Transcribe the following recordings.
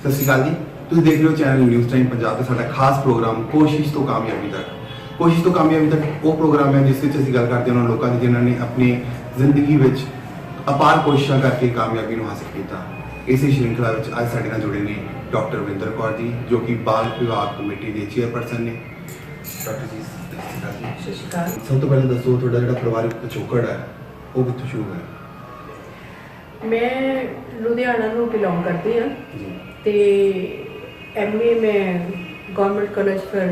ਸਤਿ ਸ਼੍ਰੀ ਅਕਾਲ ਜੀ, ਤੁਸੀਂ ਦੇਖ ਰਹੇ ਹੋ ਚੈਨਲ ਨਿਊਜ਼ ਟਾਈਮ ਪੰਜਾਬ ਤੇ ਸਾਡਾ ਖਾਸ ਪ੍ਰੋਗਰਾਮ ਕੋਸ਼ਿਸ਼ ਤੋਂ ਕਾਮਯਾਬੀ ਤੱਕ। ਕੋਸ਼ਿਸ਼ ਤੋਂ ਕਾਮਯਾਬੀ ਤੱਕ ਉਹ ਪ੍ਰੋਗਰਾਮ ਹੈ ਜਿਸ ਵਿੱਚ ਅਸੀਂ ਗੱਲ ਕਰਦੇ ਹਾਂ ਉਹਨਾਂ ਲੋਕਾਂ ਦੀ ਜਿਨ੍ਹਾਂ ਨੇ ਆਪਣੀ ਜ਼ਿੰਦਗੀ ਵਿੱਚ ਅਪਾਰ ਕੋਸ਼ਿਸ਼ਾਂ ਕਰਕੇ ਕਾਮਯਾਬੀ ਨੂੰ ਹਾਸਲ ਕੀਤਾ। ਇਸੇ ਸ਼੍ਰृंखला ਵਿੱਚ ਅੱਜ ਸਾਡੇ ਨਾਲ ਜੁੜੇ ਨੇ ਡਾਕਟਰ ਰਵਿੰਦਰ ਕੌਰ ਜੀ, ਜੋ ਕਿ ਬਾਲ ਵਿਭਾਗ ਕਮੇਟੀ ਦੇ ਚੇਅਰਪਰਸਨ ਨੇ। ਡਾਕਟਰ ਜੀ ਸਤਿ ਸ਼੍ਰੀ ਅਕਾਲ। ਸਭ ਤੋਂ ਪਹਿਲਾਂ ਦੱਸੋ ਤੁਹਾਡਾ ਜਿਹੜਾ ਪਰਿਵਾਰਿਕ ਪਿਛੋਕੜ ਹੈ ਉਹ ਕਿੱਥੋਂ ਸ਼ੁਰੂ ਹੋਇਆ? ਮੈਂ ਲੁਧਿਆਣਾ ਨੂੰ ਬਿਲੋਂਗ ਕਰਦੀ ਹਾਂ ਜੀ ਤੇ ਐਮਏ ਮੈਂ ਗਵਰਨਮੈਂਟ ਕਾਲਜ ਫॉर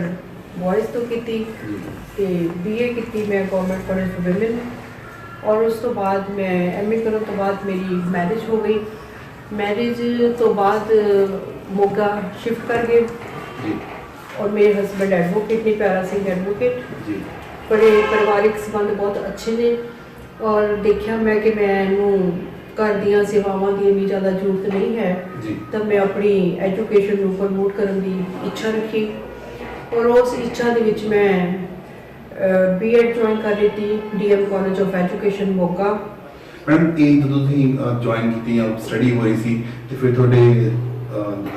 ਬॉयਜ਼ ਤੋਂ ਕੀਤੀ ਜੀ ਤੇ ਬੀਏ ਕੀਤੀ ਮੈਂ ਗਵਰਨਮੈਂਟ ਕਾਲਜ ਫॉर ਵਿਮਨ। ਔਰ ਉਸ ਤੋਂ ਬਾਅਦ ਮੈਂ ਐਮਏ ਕਰਨ ਤੋਂ ਬਾਅਦ ਮੇਰੀ ਮੈਰਿਜ ਹੋ ਗਈ। ਮੈਰਿਜ ਤੋਂ ਬਾਅਦ ਮੋਗਾ ਸ਼ਿਫਟ ਕਰ ਗਏ ਜੀ ਔਰ ਮੇਰੇ ਹਸਬੈਂਡ ਐਡਵੋਕੇਟ ਨੇ, ਪਿਆਰਾ ਸਿੰਘ ਐਡਵੋਕੇਟ। ਜੀ ਬੜੇ ਪਰਿਵਾਰਿਕ ਸੰਬੰਧ ਬਹੁਤ ਅੱਛੇ ਨੇ ਔਰ ਦੇਖਿਆ ਮੈਂ ਕਿ ਮੈਨੂੰ ਘਰ ਦੀਆਂ ਸੇਵਾਵਾਂ ਦੀ ਇੰਨੀ ਜ਼ਿਆਦਾ ਜ਼ਰੂਰਤ ਨਹੀਂ ਹੈ ਜੀ ਤਾਂ ਮੈਂ ਆਪਣੀ ਐਜੂਕੇਸ਼ਨ ਨੂੰ ਪ੍ਰਮੋਟ ਕਰਨ ਦੀ ਇੱਛਾ ਰੱਖੀ ਔਰ ਉਸ ਇੱਛਾ ਦੇ ਵਿੱਚ ਮੈਂ ਬੀਐਡ ਜੁਆਇਨ ਕਰ ਲਈ DM college of education Moga. Madam ਇਹ ਜਦੋਂ ਤੁਸੀਂ ਜੁਆਇਨ ਕੀਤੀ ਜਾਂ ਸਟੱਡੀ ਹੋਈ ਸੀ ਤੇ ਫਿਰ ਤੁਹਾਡੇ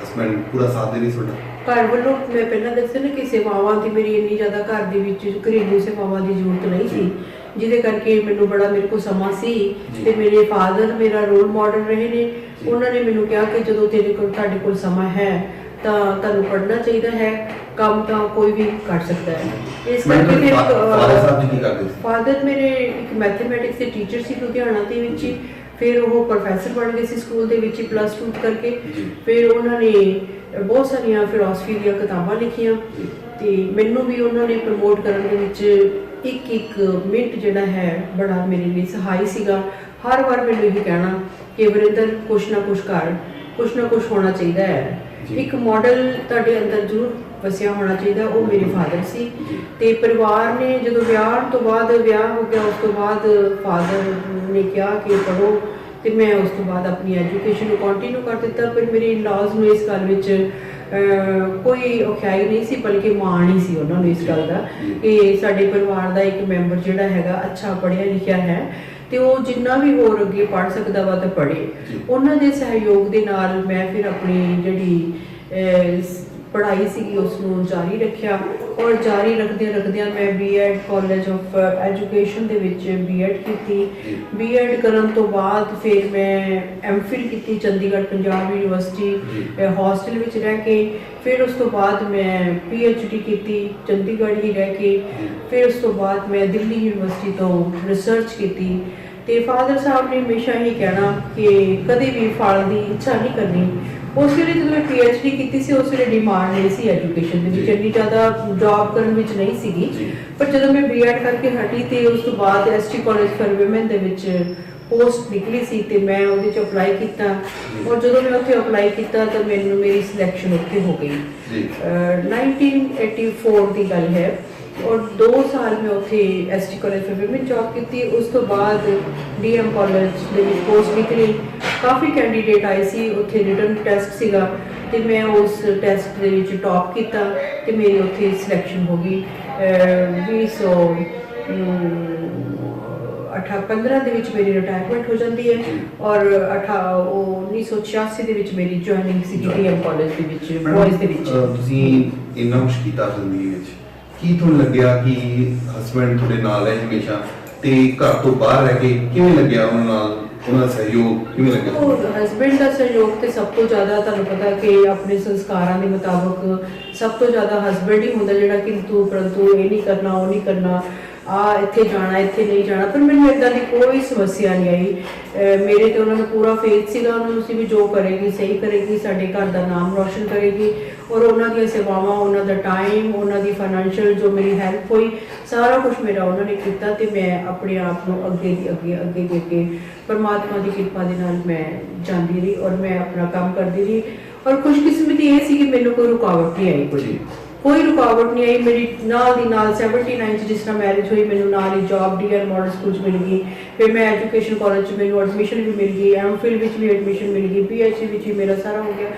ਹਸਬੈਂਡ ਪੂਰਾ ਸਾਥ ਦੇ ਰਹੀ ਤੁਹਾਡਾ? ਘਰ ਵੱਲੋਂ ਮੈਂ ਪਹਿਲਾਂ ਦੱਸਿਆ ਨਾ ਕਿ ਸੇਵਾਵਾਂ ਦੀ ਮੇਰੀ ਇੰਨੀ ਜ਼ਿਆਦਾ ਘਰ ਦੇ ਵਿੱਚ ਘਰੇਲੂ ਸੇਵਾਵਾਂ ਦੀ ਜ਼ਰੂਰਤ ਨਹੀਂ ਸੀ, ਜਿਹਦੇ ਕਰਕੇ ਮੈਨੂੰ ਬੜਾ ਮੇਰੇ ਕੋਲ ਸਮਾਂ ਸੀ ਤੇ ਮੇਰੇ ਫਾਦਰ ਮੇਰਾ ਰੋਲ ਮਾਡਲ ਰਹੇ ਨੇ। ਉਹਨਾਂ ਨੇ ਮੈਨੂੰ ਕਿਹਾ ਕਿ ਜਦੋਂ ਤੁਹਾਡੇ ਕੋਲ ਸਮਾਂ ਹੈ ਤਾਂ ਤੁਹਾਨੂੰ ਪੜ੍ਹਨਾ ਚਾਹੀਦਾ ਹੈ, ਕੰਮ ਤਾਂ ਕੋਈ ਵੀ ਕਰ ਸਕਦਾ ਹੈ। ਇਸ ਕਰਕੇ ਫਿਰ ਫਾਦਰ ਸਾਹਿਬ ਜੀ ਕੀ ਕਰਦੇ ਸੀ? ਫਾਦਰ ਮੇਰੇ ਇੱਕ ਮੈਥਮੈਟਿਕਸ ਦੇ ਟੀਚਰ ਸੀ ਲੁਧਿਆਣਾ ਦੇ ਵਿੱਚ ਹੀ। ਫਿਰ ਉਹ ਪ੍ਰੋਫੈਸਰ ਬਣ ਗਏ ਸੀ ਸਕੂਲ ਦੇ ਵਿੱਚ +2 ਕਰਕੇ। ਫਿਰ ਉਹਨਾਂ ਨੇ ਬਹੁਤ ਸਾਰੀਆਂ ਫਿਲਾਸਫੀ ਦੀਆਂ ਕਿਤਾਬਾਂ ਲਿਖੀਆਂ ਤੇ ਮੈਨੂੰ ਵੀ ਉਹਨਾਂ ਨੇ ਪ੍ਰਮੋਟ ਕਰਨ ਦੇ ਵਿੱਚ ਇੱਕ ਮਿੰਟ ਜਿਹੜਾ ਹੈ ਬੜਾ ਮੇਰੇ ਲਈ ਸਹਾਈ ਸੀਗਾ। ਹਰ ਵਾਰ ਮੈਨੂੰ ਇਹ ਕਹਿਣਾ ਕਿ ਵਰਿੰਦਰ ਕੁਛ ਨਾ ਕੁਛ ਹੋਣਾ ਚਾਹੀਦਾ ਹੈ, ਇੱਕ ਮਾਡਲ ਤੁਹਾਡੇ ਅੰਦਰ ਜ਼ਰੂਰ ਵਸਿਆ ਹੋਣਾ ਚਾਹੀਦਾ। ਉਹ ਮੇਰੇ ਫਾਦਰ ਸੀ ਤੇ ਪਰਿਵਾਰ ਨੇ ਜਦੋਂ ਵਿਆਹ ਤੋਂ ਬਾਅਦ ਵਿਆਹ ਹੋ ਗਿਆ, ਉਸ ਤੋਂ ਬਾਅਦ ਫਾਦਰ ਨੇ ਕਿਹਾ ਕਿ ਪੜ੍ਹੋ ਤੇ ਮੈਂ ਉਸ ਤੋਂ ਬਾਅਦ ਆਪਣੀ ਐਜੂਕੇਸ਼ਨ ਨੂੰ ਕੰਟੀਨਿਊ ਕਰ ਦਿੱਤਾ। ਪਰ ਮੇਰੇ ਇਨ-ਲਾਜ਼ ਨੂੰ ਇਸ ਗੱਲ ਵਿੱਚ ਕੋਈ ਔਖਿਆਈ ਨਹੀਂ ਸੀ, ਬਲਕਿ ਮਾਣ ਹੀ ਸੀ ਉਹਨਾਂ ਨੂੰ ਇਸ ਗੱਲ ਦਾ ਕਿ ਸਾਡੇ ਪਰਿਵਾਰ ਦਾ ਇੱਕ ਮੈਂਬਰ ਜਿਹੜਾ ਹੈਗਾ ਅੱਛਾ ਪੜ੍ਹਿਆ ਲਿਖਿਆ ਹੈ ਤੇ ਉਹ ਜਿੰਨਾ ਵੀ ਹੋਰ ਅੱਗੇ ਪੜ੍ਹ ਸਕਦਾ ਵਾ ਤਾਂ ਪੜ੍ਹੇ। ਉਹਨਾਂ ਦੇ ਸਹਿਯੋਗ ਦੇ ਨਾਲ ਮੈਂ ਫਿਰ ਆਪਣੀ ਜਿਹੜੀ ਪੜ੍ਹਾਈ ਸੀਗੀ ਉਸ ਨੂੰ ਜਾਰੀ ਰੱਖਿਆ ਔਰ ਜਾਰੀ ਰੱਖਦਿਆਂ ਮੈਂ ਬੀਐਡ ਕਾਲਜ ਆਫ ਐਜੂਕੇਸ਼ਨ ਦੇ ਵਿੱਚ ਬੀਐਡ ਕੀਤੀ। ਬੀਐਡ ਕਰਨ ਤੋਂ ਬਾਅਦ ਫਿਰ ਮੈਂ ਐਮਫਿਲ ਕੀਤੀ ਚੰਡੀਗੜ੍ਹ ਪੰਜਾਬ ਯੂਨੀਵਰਸਿਟੀ ਹੌਸਟਲ ਵਿੱਚ ਰਹਿ ਕੇ। ਫਿਰ ਉਸ ਤੋਂ ਬਾਅਦ ਮੈਂ ਪੀਐਚਡੀ ਕੀਤੀ ਚੰਡੀਗੜ੍ਹ ਹੀ ਰਹਿ ਕੇ। ਫਿਰ ਉਸ ਤੋਂ ਬਾਅਦ ਮੈਂ ਦਿੱਲੀ ਯੂਨੀਵਰਸਿਟੀ ਤੋਂ ਰਿਸਰਚ ਕੀਤੀ। ਤੇ ਫਾਦਰ ਸਾਹਿਬ ਨੇ ਹਮੇਸ਼ਾ ਹੀ ਕਹਿਣਾ ਕਿ ਕਦੇ ਵੀ ਫਲ ਦੀ ਇੱਛਾ ਨਹੀਂ ਕਰਨੀ। ਉਸ ਵੇਲੇ ਜਦੋਂ ਮੈਂ ਪੀਐਚਡੀ ਕੀਤੀ ਸੀ ਉਸ ਵੇਲੇ ਡਿਮਾਂਡ ਨਹੀਂ ਸੀ ਐਜੂਕੇਸ਼ਨ ਦੇ ਵਿੱਚ, ਇੰਨੀ ਜ਼ਿਆਦਾ ਜੌਬ ਕਰਨ ਵਿੱਚ ਨਹੀਂ ਸੀਗੀ। ਪਰ ਜਦੋਂ ਮੈਂ ਬੀਐਡ ਕਰਕੇ ਹਟੀ ਤੇ ਉਸ ਤੋਂ ਬਾਅਦ ਐਸਟੀ ਕਾਲਜ ਫॉर ਵਿਮਨ ਦੇ ਵਿੱਚ ਪੋਸਟ ਨਿਕਲੀ ਸੀ ਤੇ ਮੈਂ ਉਹਦੇ 'ਚ ਅਪਲਾਈ ਕੀਤਾ ਔਰ ਜਦੋਂ ਮੈਂ ਉੱਥੇ ਅਪਲਾਈ ਕੀਤਾ ਤਾਂ ਮੇਰੀ ਸਿਲੈਕਸ਼ਨ ਉੱਥੇ ਹੋ ਗਈ। 1984 ਦੀ ਗੱਲ ਹੈ ਔਰ 2 ਸਾਲ ਮੈਂ ਉੱਥੇ ST college for women job ਕੀਤੀ। ਉਸ ਤੋਂ ਬਾਅਦ ਡੀਐਮ ਕਾਲਜ ਦੇ ਵਿੱਚ ਪੋਸਟ ਨਿਕਲੀ। ਕਾਫੀ ਕੈਂਡੀਡੇਟ ਆਏ ਸੀ, ਉੱਥੇ ਰਿਟਨ ਟੈਸਟ ਸੀਗਾ ਤੇ ਮੈਂ ਉਸ ਟੈਸਟ ਦੇ ਵਿੱਚ ਟੌਪ ਕੀਤਾ ਤੇ ਮੇਰੀ ਉੱਥੇ ਸਿਲੈਕਸ਼ਨ ਹੋ ਗਈ। 2015 ਦੇ ਵਿੱਚ ਮੇਰੀ ਰਿਟਾਇਰਮੈਂਟ ਹੋ ਜਾਂਦੀ ਹੈ ਔਰ 1986 ਦੇ ਵਿੱਚ ਮੇਰੀ ਜੁਆਇਨਿੰਗ ਸੀ ਡੀਐਮ ਕਾਲਜ ਦੇ ਵਿੱਚ ਬॉयਜ਼ ਦੇ ਵਿੱਚ। ਤੁਸੀਂ ਇੰਨਾ ਕੁਛ ਕੀਤਾ ਜ਼ਿੰਦਗੀ ਵਿੱਚ, ਕੀ ਤੁਹਾਨੂੰ ਲੱਗਿਆ ਕਿ ਹਸਬੈਂਡ ਤੁਹਾਡੇ ਨਾਲ ਹੈ ਹਮੇਸ਼ਾ ਤੇ ਘਰ ਤੋਂ ਬਾਹਰ ਰਹਿ ਕੇ ਕਿਵੇਂ ਲੱਗਿਆ ਉਹਨਾਂ ਨਾਲ, ਉਹਨਾਂ ਦਾ ਸਹਿਯੋਗ ਕਿਵੇਂ ਲੱਗਿਆ? ਉਹ ਹਸਬੈਂਡ ਦਾ ਸਹਿਯੋਗ ਤੇ ਸਭ ਤੋਂ ਜ਼ਿਆਦਾ ਤੁਹਾਨੂੰ ਪਤਾ ਕਿ ਆਪਣੇ ਸੰਸਕਾਰਾਂ ਦੇ ਮੁਤਾਬਕ ਸਭ ਤੋਂ ਜ਼ਿਆਦਾ ਹਸਬੈਂਡ ਹੀ ਹੁੰਦਾ ਜਿਹੜਾ ਕਿ ਤੂੰ ਪਰੰਤੂ ਇਹ ਨਹੀਂ ਕਰਨਾ ਉਹ ਨਹੀਂ ਕਰਨਾ, ਇੱਥੇ ਜਾਣਾ ਇੱਥੇ ਨਹੀਂ ਜਾਣਾ। ਪਰ ਮੈਨੂੰ ਇੱਦਾਂ ਦੀ ਕੋਈ ਸਮੱਸਿਆ ਨਹੀਂ ਆਈ। ਮੇਰੇ ਤੇ ਉਹਨਾਂ ਦਾ ਪੂਰਾ ਫੇਥ ਸੀਗਾ, ਉਹਨਾਂ ਨੂੰ ਸੀ ਵੀ ਜੋ ਕਰੇਗੀ ਸਹੀ ਕਰੇਗੀ, ਸਾਡੇ ਘਰ ਦਾ ਨਾਮ ਰੋਸ਼ਨ ਕਰੇਗੀ। ਔਰ ਉਹਨਾਂ ਦੀਆਂ ਸੇਵਾਵਾਂ, ਉਹਨਾਂ ਦਾ ਟਾਈਮ, ਉਹਨਾਂ ਦੀ ਫਾਈਨੈਂਸ਼ੀਅਲ ਜੋ ਮੇਰੀ ਹੈਲਪ ਹੋਈ, ਸਾਰਾ ਕੁਝ ਮੇਰਾ ਉਹਨਾਂ ਨੇ ਕੀਤਾ ਤੇ ਮੈਂ ਆਪਣੇ ਆਪ ਨੂੰ ਅੱਗੇ ਪਰਮਾਤਮਾ ਦੀ ਕਿਰਪਾ ਦੇ ਨਾਲ ਮੈਂ ਜਾਂਦੀ ਰਹੀ ਔਰ ਮੈਂ ਆਪਣਾ ਕੰਮ ਕਰਦੀ ਰਹੀ। ਔਰ ਖੁਸ਼ਕਿਸਮਤੀ ਇਹ ਸੀ ਕਿ ਮੈਨੂੰ ਕੋਈ ਰੁਕਾਵਟ ਨਹੀਂ ਆਈ, ਕੋਈ ਰੁਕਾਵਟ ਨਹੀਂ ਆਈ। ਮੇਰੀ ਨਾਲ ਦੀ ਨਾਲ 79 'ਚ ਜਿਸ ਤਰ੍ਹਾਂ ਮੈਰਿਜ ਹੋਈ ਮੈਨੂੰ ਨਾਲ ਹੀ ਜੌਬ ਡੀਆਰ ਮਾਡਲ ਸਕੂਲ 'ਚ ਮਿਲ ਗਈ। ਫਿਰ ਮੈਂ ਐਜੂਕੇਸ਼ਨ ਕਾਲਜ 'ਚ ਮੈਨੂੰ ਐਡਮਿਸ਼ਨ ਵੀ ਮਿਲ ਗਈ, ਐਮਫਿਲ ਵਿੱਚ ਵੀ ਐਡਮਿਸ਼ਨ ਮਿਲ ਗਈ, ਪੀਐਚਡੀ ਵਿੱਚ ਵੀ ਮੇਰਾ ਸਾਰਾ ਹੋ ਗਿਆ।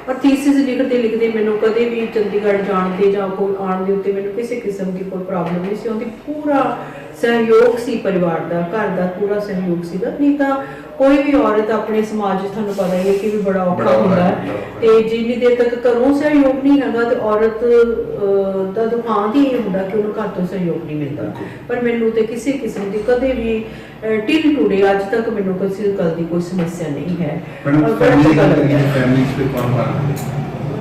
ਔਰ ਥੀਸਿਸ ਲਿਖਦੇ ਮੈਨੂੰ ਕਦੇ ਵੀ ਚੰਡੀਗੜ੍ਹ ਜਾਣ ਦੇ ਜਾਂ ਕੋਈ ਆਉਣ ਦੇ ਉੱਤੇ ਮੈਨੂੰ ਕਿਸੇ ਕਿਸਮ ਦੀ ਕੋਈ ਪ੍ਰੋਬਲਮ ਨਹੀਂ ਸੀ ਆਉਂਦੀ। ਪੂਰਾ ਸਹਿਯੋਗ ਸੀ ਪਰਿਵਾਰ ਦਾ, ਘਰ ਦਾ ਪੂਰਾ ਸਹਿਯੋਗ ਸੀਗਾ। ਨਹੀਂ ਤਾਂ ਕੋਈ ਵੀ ਔਰਤ ਆਪਣੇ ਸਮਾਜ 'ਚ ਤੁਹਾਨੂੰ ਪਤਾ ਹੀ ਹੈ ਕਿ ਵੀ ਬੜਾ ਔਖਾ ਹੁੰਦਾ ਹੈ। ਤੇ ਜਿੰਨੀ ਦੇਰ ਤੱਕ ਘਰੋਂ ਸਹਿਯੋਗ ਨਹੀਂ ਹੈਗਾ ਤੇ ਔਰਤ ਦਾ ਦੁਖਾਂਤ ਹੀ ਇਹ ਹੁੰਦਾ ਕਿ ਉਹਨੂੰ ਘਰ ਤੋਂ ਸਹਿਯੋਗ ਨਹੀਂ ਮਿਲਦਾ। ਪਰ ਮੈਨੂੰ ਤੇ ਕਿਸੇ ਕਿਸਮ ਦੀ ਕਦੇ ਵੀ ਟਿਲ ਟੂਡੇ ਅੱਜ ਤੱਕ ਮੈਨੂੰ ਕਿਸੇ ਗੱਲ ਦੀ ਕੋਈ ਸਮੱਸਿਆ ਨਹੀਂ ਹੈ। ਫੈਮਿਲੀ ਚ ਕੌਣ ਕੌਣ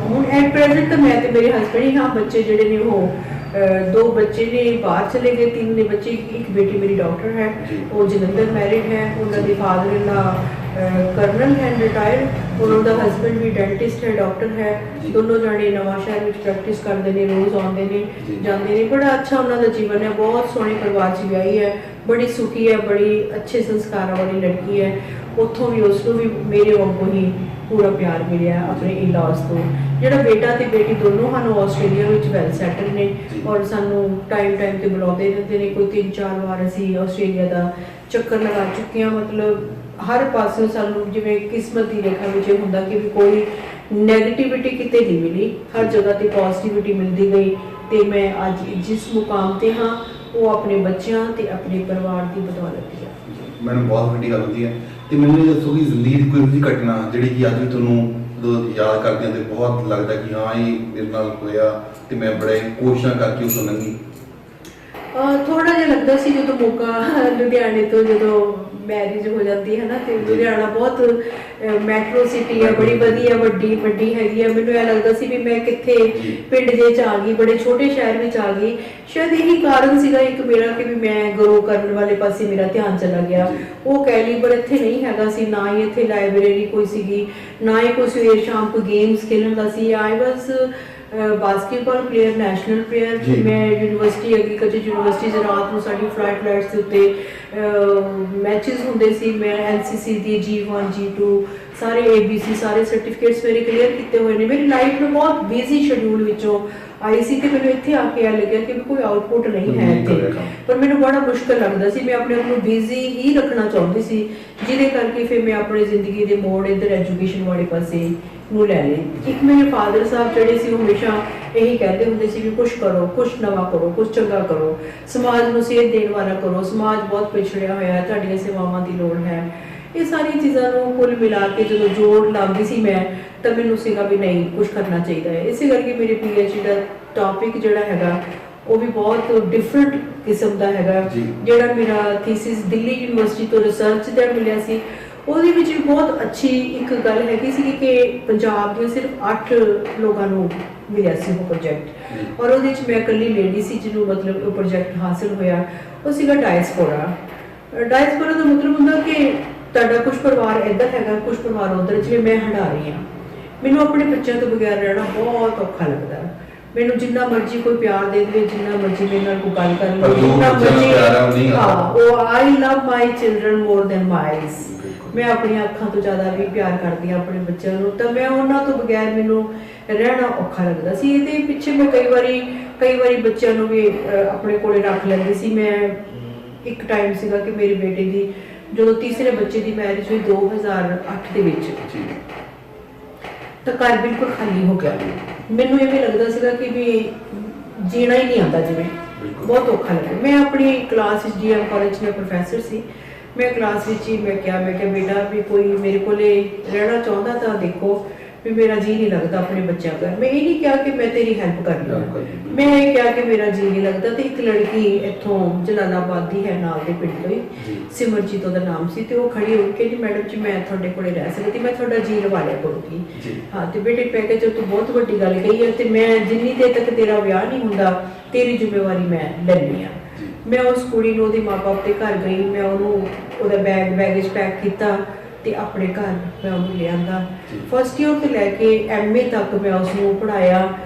ਹੁਣ ਐਟ ਪ੍ਰੈਜ਼ੈਂਟ ਤਾਂ ਮੈਂ ਤੇ ਮੇਰੇ ਹਸਬੰਡ ਹੀ ਹਾਂ। ਬੱਚੇ ਜਿਹੜੇ ਨੇ ਉਹ 2 ਬੱਚੇ ਨੇ ਬਾਹਰ ਚਲੇ ਗਏ, 3 ਨੇ ਬੱਚੇ। ਇੱਕ ਬੇਟੀ ਮੇਰੀ ਡਾਕਟਰ ਹੈ, ਉਹ ਜਲੰਧਰ ਮੈਰਿਡ ਹੈ। ਉਹਨਾਂ ਦੇ ਫਾਦਰ ਇਨ ਲਾ ਕਰਨਲ ਹੈ ਰਿਟਾਇਰਡ। ਉਹਨਾਂ ਦਾ ਹਸਬੰਡ ਵੀ ਡੈਂਟਿਸਟ ਹੈ, ਡਾਕਟਰ ਹੈ। ਦੋਨੋਂ ਜਾਣੇ ਨਵਾਂ ਸ਼ਹਿਰ ਵਿੱਚ ਪ੍ਰੈਕਟਿਸ ਕਰਦੇ ਨੇ, ਰੋਜ਼ ਆਉਂਦੇ ਨੇ ਜਾਂਦੇ ਨੇ। ਬੜਾ ਅੱਛਾ ਉਹਨਾਂ ਦਾ ਜੀਵਨ ਹੈ, ਬਹੁਤ ਸੋਹਣੇ ਪਰਿਵਾਰ 'ਚ ਵਿਆਹੀ ਹੈ, ਬੜੀ ਸੁਖੀ ਹੈ, ਬੜੀ ਅੱਛੇ ਸੰਸਕਾਰਾਂ ਵਾਲੀ ਲੜਕੀ ਹੈ। ਉੱਥੋਂ ਵੀ ਉਸ ਨੂੰ ਵੀ ਮੇਰੇ ਵਾਂਗੂ ਹੀ ਪੂਰਾ ਪਿਆਰ ਮਿਲਿਆ ਆਪਣੇ ਇਨ-ਲਾਜ਼ ਤੋਂ। ਜਿਹੜਾ ਬੇਟਾ ਤੇ ਬੇਟੀ ਦੋਨੋਂ ਹਨ ਆਸਟ੍ਰੇਲੀਆ ਵਿੱਚ ਵੈਲ ਸੈਟਲ ਨੇ ਔਰ ਸਾਨੂੰ ਟਾਈਮ ਤੇ ਬੁਲਾਉਂਦੇ ਰਹਿੰਦੇ ਨੇ। ਕੋਈ 3-4 ਵਾਰ ਅਸੀਂ ਆਸਟ੍ਰੇਲੀਆ ਦਾ ਚੱਕਰ ਲਗਾ ਚੁੱਕੇ ਹਾਂ। ਮਤਲਬ ਹਰ ਪਾਸੇ ਸਾਨੂੰ ਜਿਵੇਂ ਕਿਸਮਤ ਦੀ ਰੇਖਾ ਵਿੱਚ ਇਹ ਹੁੰਦਾ ਕਿ ਵੀ ਕੋਈ ਨੈਗੇਟਿਵਿਟੀ ਕਿਤੇ ਨਹੀਂ ਮਿਲੀ, ਹਰ ਜਗ੍ਹਾ ਤੇ ਪੋਜ਼ਿਟਿਵਿਟੀ ਮਿਲਦੀ ਗਈ। ਤੇ ਮੈਂ ਅੱਜ ਜਿਸ ਮੁਕਾਮ ਤੇ ਹਾਂ ਉਹ ਆਪਣੇ ਬੱਚਿਆਂ ਤੇ ਆਪਣੇ ਪਰਿਵਾਰ ਦੀ ਬਦੌਲਤ ਹੀ ਹੈ। ਮੈਨੂੰ ਬਹੁਤ ਵੱਡੀ ਗੱਲ ਹੁੰਦੀ ਹੈ। ਤੇ ਮੈਨੂੰ ਇਹ ਦੱਸੋ ਕਿ ਜ਼ਿੰਦਗੀ ਦੀ ਕੋਈ ਵੀ ਘਟਨਾ ਜਿਹੜੀ ਕਿ ਅੱਜ ਵੀ ਤੁਹਾਨੂੰ ਜਦੋਂ ਯਾਦ ਕਰਦੇ ਹੋ ਤੇ ਬਹੁਤ ਲੱਗਦਾ ਕਿ ਹਾਂ ਇਹ ਮੇਰੇ ਨਾਲ ਹੋਇਆ ਤੇ ਮੈਂ ਬੜੇ ਕੋਸ਼ਿਸ਼ਾਂ ਕਰਕੇ ਉਸ ਨੂੰ ਲੰਘੀ। ਥੋੜਾ ਜਿਹਾ ਲੱਗਦਾ ਸੀ ਜਦੋਂ ਮੌਕਾ ਲੁਧਿਆਣੇ ਤੋਂ ਜਦੋਂ ਮੈਰਿਜ ਹੋ ਜਾਂਦੀ ਹੈ ਨਾ, ਤੇ ਲੁਧਿਆਣਾ ਬਹੁਤ ਮੈਟਰੋ ਸਿਟੀ ਹੈ, ਬੜੀ ਵਧੀਆ ਵੱਡੀ ਹੈਗੀ ਆ। ਮੈਨੂੰ ਇਹ ਲੱਗਦਾ ਸੀ ਵੀ ਮੈਂ ਕਿੱਥੇ ਪਿੰਡ ਜੇ ਚ ਆ ਗਈ, ਬੜੇ ਛੋਟੇ ਸ਼ਹਿਰ ਵਿੱਚ ਆ ਗਈ। ਸ਼ਾਇਦ ਇਹੀ ਕਾਰਨ ਸੀਗਾ ਇੱਕ ਮੇਰਾ ਕਿ ਵੀ ਮੈਂ ਗਰੋ ਕਰਨ ਵਾਲੇ ਪਾਸੇ ਮੇਰਾ ਧਿਆਨ ਚਲਾ ਗਿਆ। ਉਹ ਕੈਲੀਬਰ ਇੱਥੇ ਨਹੀਂ ਹੈਗਾ ਸੀ, ਨਾ ਹੀ ਇੱਥੇ ਲਾਇਬ੍ਰੇਰੀ ਕੋਈ ਸੀਗੀ, ਨਾ ਹੀ ਕੋਈ ਸਵੇਰ ਸ਼ਾਮ ਕੋਈ ਗੇਮਸ ਖੇਲਣ ਦਾ ਸੀ। ਆਈ ਵਾਸ ਬਾਸਕਟਬਾਲ ਪਲੇਅਰ, ਨੈਸ਼ਨਲ ਪਲੇਅਰ। ਮੈਂ ਯੂਨੀਵਰਸਿਟੀ ਐਗਰੀਕਲਚਰ ਯੂਨੀਵਰਸਿਟੀ ਦੇ ਰਾਤ ਨੂੰ ਸਾਡੀ ਫਲਾਈਟਸ ਦੇ ਉੱਤੇ ਮੈਚਸ ਹੁੰਦੇ ਸੀ। ਮੈਂ NCC ਦੀ G1 G2 ਸਾਰੇ ABC ਸਾਰੇ ਸਰਟੀਫਿਕੇਟਸ ਮੇਰੇ ਕਲੀਅਰ ਕੀਤੇ ਹੋਏ ਨੇ। ਮੇਰੀ ਲਾਈਫ ਨੂੰ ਬਹੁਤ ਬਿਜ਼ੀ ਸ਼ਡਿਊਲ ਵਿੱਚੋਂ ਆਈ ਸੀ ਤੇ ਮੈਨੂੰ ਇੱਥੇ ਆ ਕੇ ਇਹ ਲੱਗਿਆ ਕਿ ਕੋਈ ਆਊਟਪੁੱਟ ਨਹੀਂ ਹੈ ਇੱਥੇ। ਪਰ ਮੈਨੂੰ ਬੜਾ ਮੁਸ਼ਕਲ ਲੱਗਦਾ ਸੀ, ਮੈਂ ਆਪਣੇ ਆਪ ਨੂੰ ਬਿਜ਼ੀ ਹੀ ਰੱਖਣਾ ਚਾਹੁੰਦੀ ਸੀ, ਜਿਹਦੇ ਕਰਕੇ ਫਿਰ ਮੈਂ ਆਪਣੀ ਜ਼ਿੰਦਗੀ ਦੇ ਮੋੜ ਇੱਧਰ ਐਜੂਕੇਸ਼ਨ ਵਾਲੇ ਪਾਸੇ ਨੂੰ ਲੈ ਲਈ। ਇੱਕ ਮੇਰੇ ਫਾਦਰ ਸਾਹਿਬ ਜਿਹੜੇ ਸੀ ਉਹ ਹਮੇਸ਼ਾ ਇਹੀ ਕਹਿੰਦੇ ਹੁੰਦੇ ਸੀ ਵੀ ਕੁਛ ਕਰੋ, ਕੁਛ ਨਵਾਂ ਕਰੋ, ਕੁਛ ਚੰਗਾ ਕਰੋ, ਸਮਾਜ ਨੂੰ ਸੇਧ ਦੇਣ ਵਾਲਾ ਕਰੋ, ਸਮਾਜ ਬਹੁਤ ਪਿਛੜਿਆ ਹੋਇਆ, ਤੁਹਾਡੀਆਂ ਸੇਵਾਵਾਂ ਦੀ ਲੋੜ ਹੈ। ਇਹ ਸਾਰੀਆਂ ਚੀਜ਼ਾਂ ਨੂੰ ਕੁੱਲ ਮਿਲਾ ਕੇ ਜਦੋਂ ਜੋੜ ਲਾਉਂਦੀ ਸੀ ਮੈਂ, ਤਾਂ ਮੈਨੂੰ ਸੀਗਾ ਵੀ ਨਹੀਂ ਕੁਛ ਕਰਨਾ ਚਾਹੀਦਾ ਹੈ। ਇਸੇ ਕਰਕੇ ਮੇਰੇ PhD ਦਾ ਟੌਪਿਕ ਜਿਹੜਾ ਹੈਗਾ ਉਹ ਵੀ ਬਹੁਤ ਡਿਫਰੈਂਟ ਕਿਸਮ ਦਾ ਹੈਗਾ। ਜਿਹੜਾ ਮੇਰਾ ਥੀਸਿਸ ਦਿੱਲੀ ਯੂਨੀਵਰਸਿਟੀ ਤੋਂ ਰਿਸਰਚ ਦਾ ਮਿਲਿਆ ਸੀ, ਉਹਦੇ ਵਿੱਚ ਵੀ ਬਹੁਤ ਅੱਛੀ ਇੱਕ ਗੱਲ ਹੈਗੀ ਸੀ ਕਿ ਪੰਜਾਬ ਦੇ ਸਿਰਫ 8 ਲੋਕਾਂ ਨੂੰ ਮਿਲਿਆ ਸੀ ਉਹ ਪ੍ਰੋਜੈਕਟ, ਔਰ ਉਹਦੇ ਵਿੱਚ ਮੈਂ ਇਕੱਲੀ ਲੇਡੀ ਸੀ ਜਿਹਨੂੰ ਮਤਲਬ ਉਹ ਪ੍ਰੋਜੈਕਟ ਹਾਸਿਲ ਹੋਇਆ। ਉਹ ਸੀਗਾ ਡਾਇਸਪੋਰਾ। ਡਾਇਸਪੋਰਾ ਦਾ ਮਤਲਬ ਹੁੰਦਾ ਕਿ ਤੁਹਾਡਾ ਕੁਝ ਪਰਿਵਾਰ ਇੱਧਰ ਹੈਗਾ, ਕੁਝ ਪਰਿਵਾਰ ਉੱਧਰ। ਜਿਵੇਂ ਮੈਂ ਹੰਡਾ ਰਹੀ ਹਾਂ, ਮੈਨੂੰ ਆਪਣੇ ਬੱਚਿਆਂ ਤੋਂ ਬਗੈਰ ਰਹਿਣਾ ਬਹੁਤ ਔਖਾ ਲੱਗਦਾ। ਮੈਨੂੰ ਜਿੰਨਾ ਮਰਜ਼ੀ ਕੋਈ ਪਿਆਰ ਦੇ ਦੇਵੇ, ਜਿੰਨਾ ਮਰਜ਼ੀ ਮੇਰੇ ਨਾਲ ਕੋਈ ਗੱਲ ਕਰ ਲਵੇ, ਜਿੰਨਾ ਮਰਜ਼ੀ ਉਹ I love my children more than my eyes. ਮੈਂ ਆਪਣੀਆਂ ਅੱਖਾਂ ਤੋਂ ਜ਼ਿਆਦਾ ਵੀ ਪਿਆਰ ਕਰਦੀ ਹਾਂ ਆਪਣੇ ਬੱਚਿਆਂ ਨੂੰ, ਤਾਂ ਮੈਂ ਉਹਨਾਂ ਤੋਂ ਬਗੈਰ ਮੈਨੂੰ ਰਹਿਣਾ ਔਖਾ ਲੱਗਦਾ ਸੀ। ਇਹਦੇ ਪਿੱਛੇ ਮੈਂ ਕਈ ਵਾਰੀ ਬੱਚਿਆਂ ਨੂੰ ਵੀ ਆਪਣੇ ਕੋਲੇ ਰੱਖ ਲੈਂਦੀ ਸੀ। ਮੈਂ ਇੱਕ ਟਾਈਮ ਸੀਗਾ ਕਿ ਮੇਰੇ ਬੇਟੇ ਦੀ ਜਦੋਂ ਤੀਸਰੇ ਬੱਚੇ ਦੀ ਮੈਰਿਜ ਹੋਈ 2008 ਦੇ ਵਿੱਚ, ਤਾਂ ਘਰ ਬਿਲਕੁਲ ਖਾਲੀ ਹੋ ਗਿਆ। ਮੈਨੂੰ ਇਹ ਵੀ ਲੱਗਦਾ ਸੀਗਾ ਕਿ ਵੀ ਜੀਣਾ ਹੀ ਨਹੀਂ ਆਉਂਦਾ, ਜਿਵੇਂ ਬਹੁਤ ਔਖਾ ਲੱਗਦਾ। ਮੈਂ ਆਪਣੀ ਕਲਾਸ ਵਿੱਚ DM ਕਾਲਜ में ਪ੍ਰੋਫੈਸਰ ਸੀ। ਮੈਂ ਕਲਾਸ ਵਿੱਚ ਹੀ ਮੈਂ ਕਿਹਾ ਬੇਟਾ ਵੀ ਕੋਈ ਮੇਰੇ ਕੋਲੇ ਰਹਿਣਾ ਚਾਹੁੰਦਾ ਤਾਂ ਦੇਖੋ ਵੀ ਮੇਰਾ ਜੀ ਨਹੀਂ ਲੱਗਦਾ ਆਪਣੇ ਬੱਚਿਆਂ ਕਰ। ਮੈਂ ਇਹ ਨਹੀਂ ਕਿਹਾ ਕਿ ਮੈਂ ਤੇਰੀ ਹੈਲਪ ਕਰਨੀ ਆ, ਮੈਂ ਇਹ ਕਿਹਾ ਕਿ ਮੇਰਾ ਜੀ ਨਹੀਂ ਲੱਗਦਾ। ਤੇ ਇੱਕ ਲੜਕੀ ਇੱਥੋਂ ਜਲਾਲਾਬਾਦ ਦੀ ਹੈ, ਨਾਲ ਦੇ ਪਿੰਡ ਤੋਂ ਹੀ, ਸਿਮਰਜੀਤ ਉਹਦਾ ਨਾਮ ਸੀ। ਤੇ ਉਹ ਖੜੀ ਹੋ ਕੇ ਜੀ ਮੈਡਮ ਜੀ ਮੈਂ ਤੁਹਾਡੇ ਕੋਲੇ ਰਹਿ ਸਕਦੀ, ਮੈਂ ਤੁਹਾਡਾ ਜੀ ਲਵਾ ਲਿਆ ਕਰੂੰਗੀ। ਹਾਂ ਤੇ ਬੇਟੇ ਪੈ ਕੇ ਤੂੰ ਬਹੁਤ ਵੱਡੀ ਗੱਲ ਕਹੀ ਹੈ, ਤੇ ਮੈਂ ਜਿੰਨੀ ਦੇਰ ਤੱਕ ਤੇਰਾ ਵਿਆਹ ਨਹੀਂ ਹੁੰਦਾ ਤੇਰੀ ਜ਼ਿੰਮੇਵਾਰੀ ਮੈਂ ਲੈਣੀ ਆ। ਮੈਂ ਉਸ ਕੁੜੀ ਨੂੰ ਉਹਦੇ ਮਾਪੇ ਦੇ ਘਰ ਗਈ, ਮੈਂ ਉਹਨੂੰ ਉਹਦਾ ਬੈਗੇਜ ਪੈਕ ਕੀਤਾ ਤੇ ਆਪਣੇ ਘਰ ਮੈਂ ਉਹਨੂੰ ਲਿਆਂਦਾ। ਫਸਟ ਈਅਰ ਤੋਂ ਲੈ ਕੇ MA ਤੱਕ ਮੈਂ ਉਸਨੂੰ ਪੜ੍ਹਾਇਆ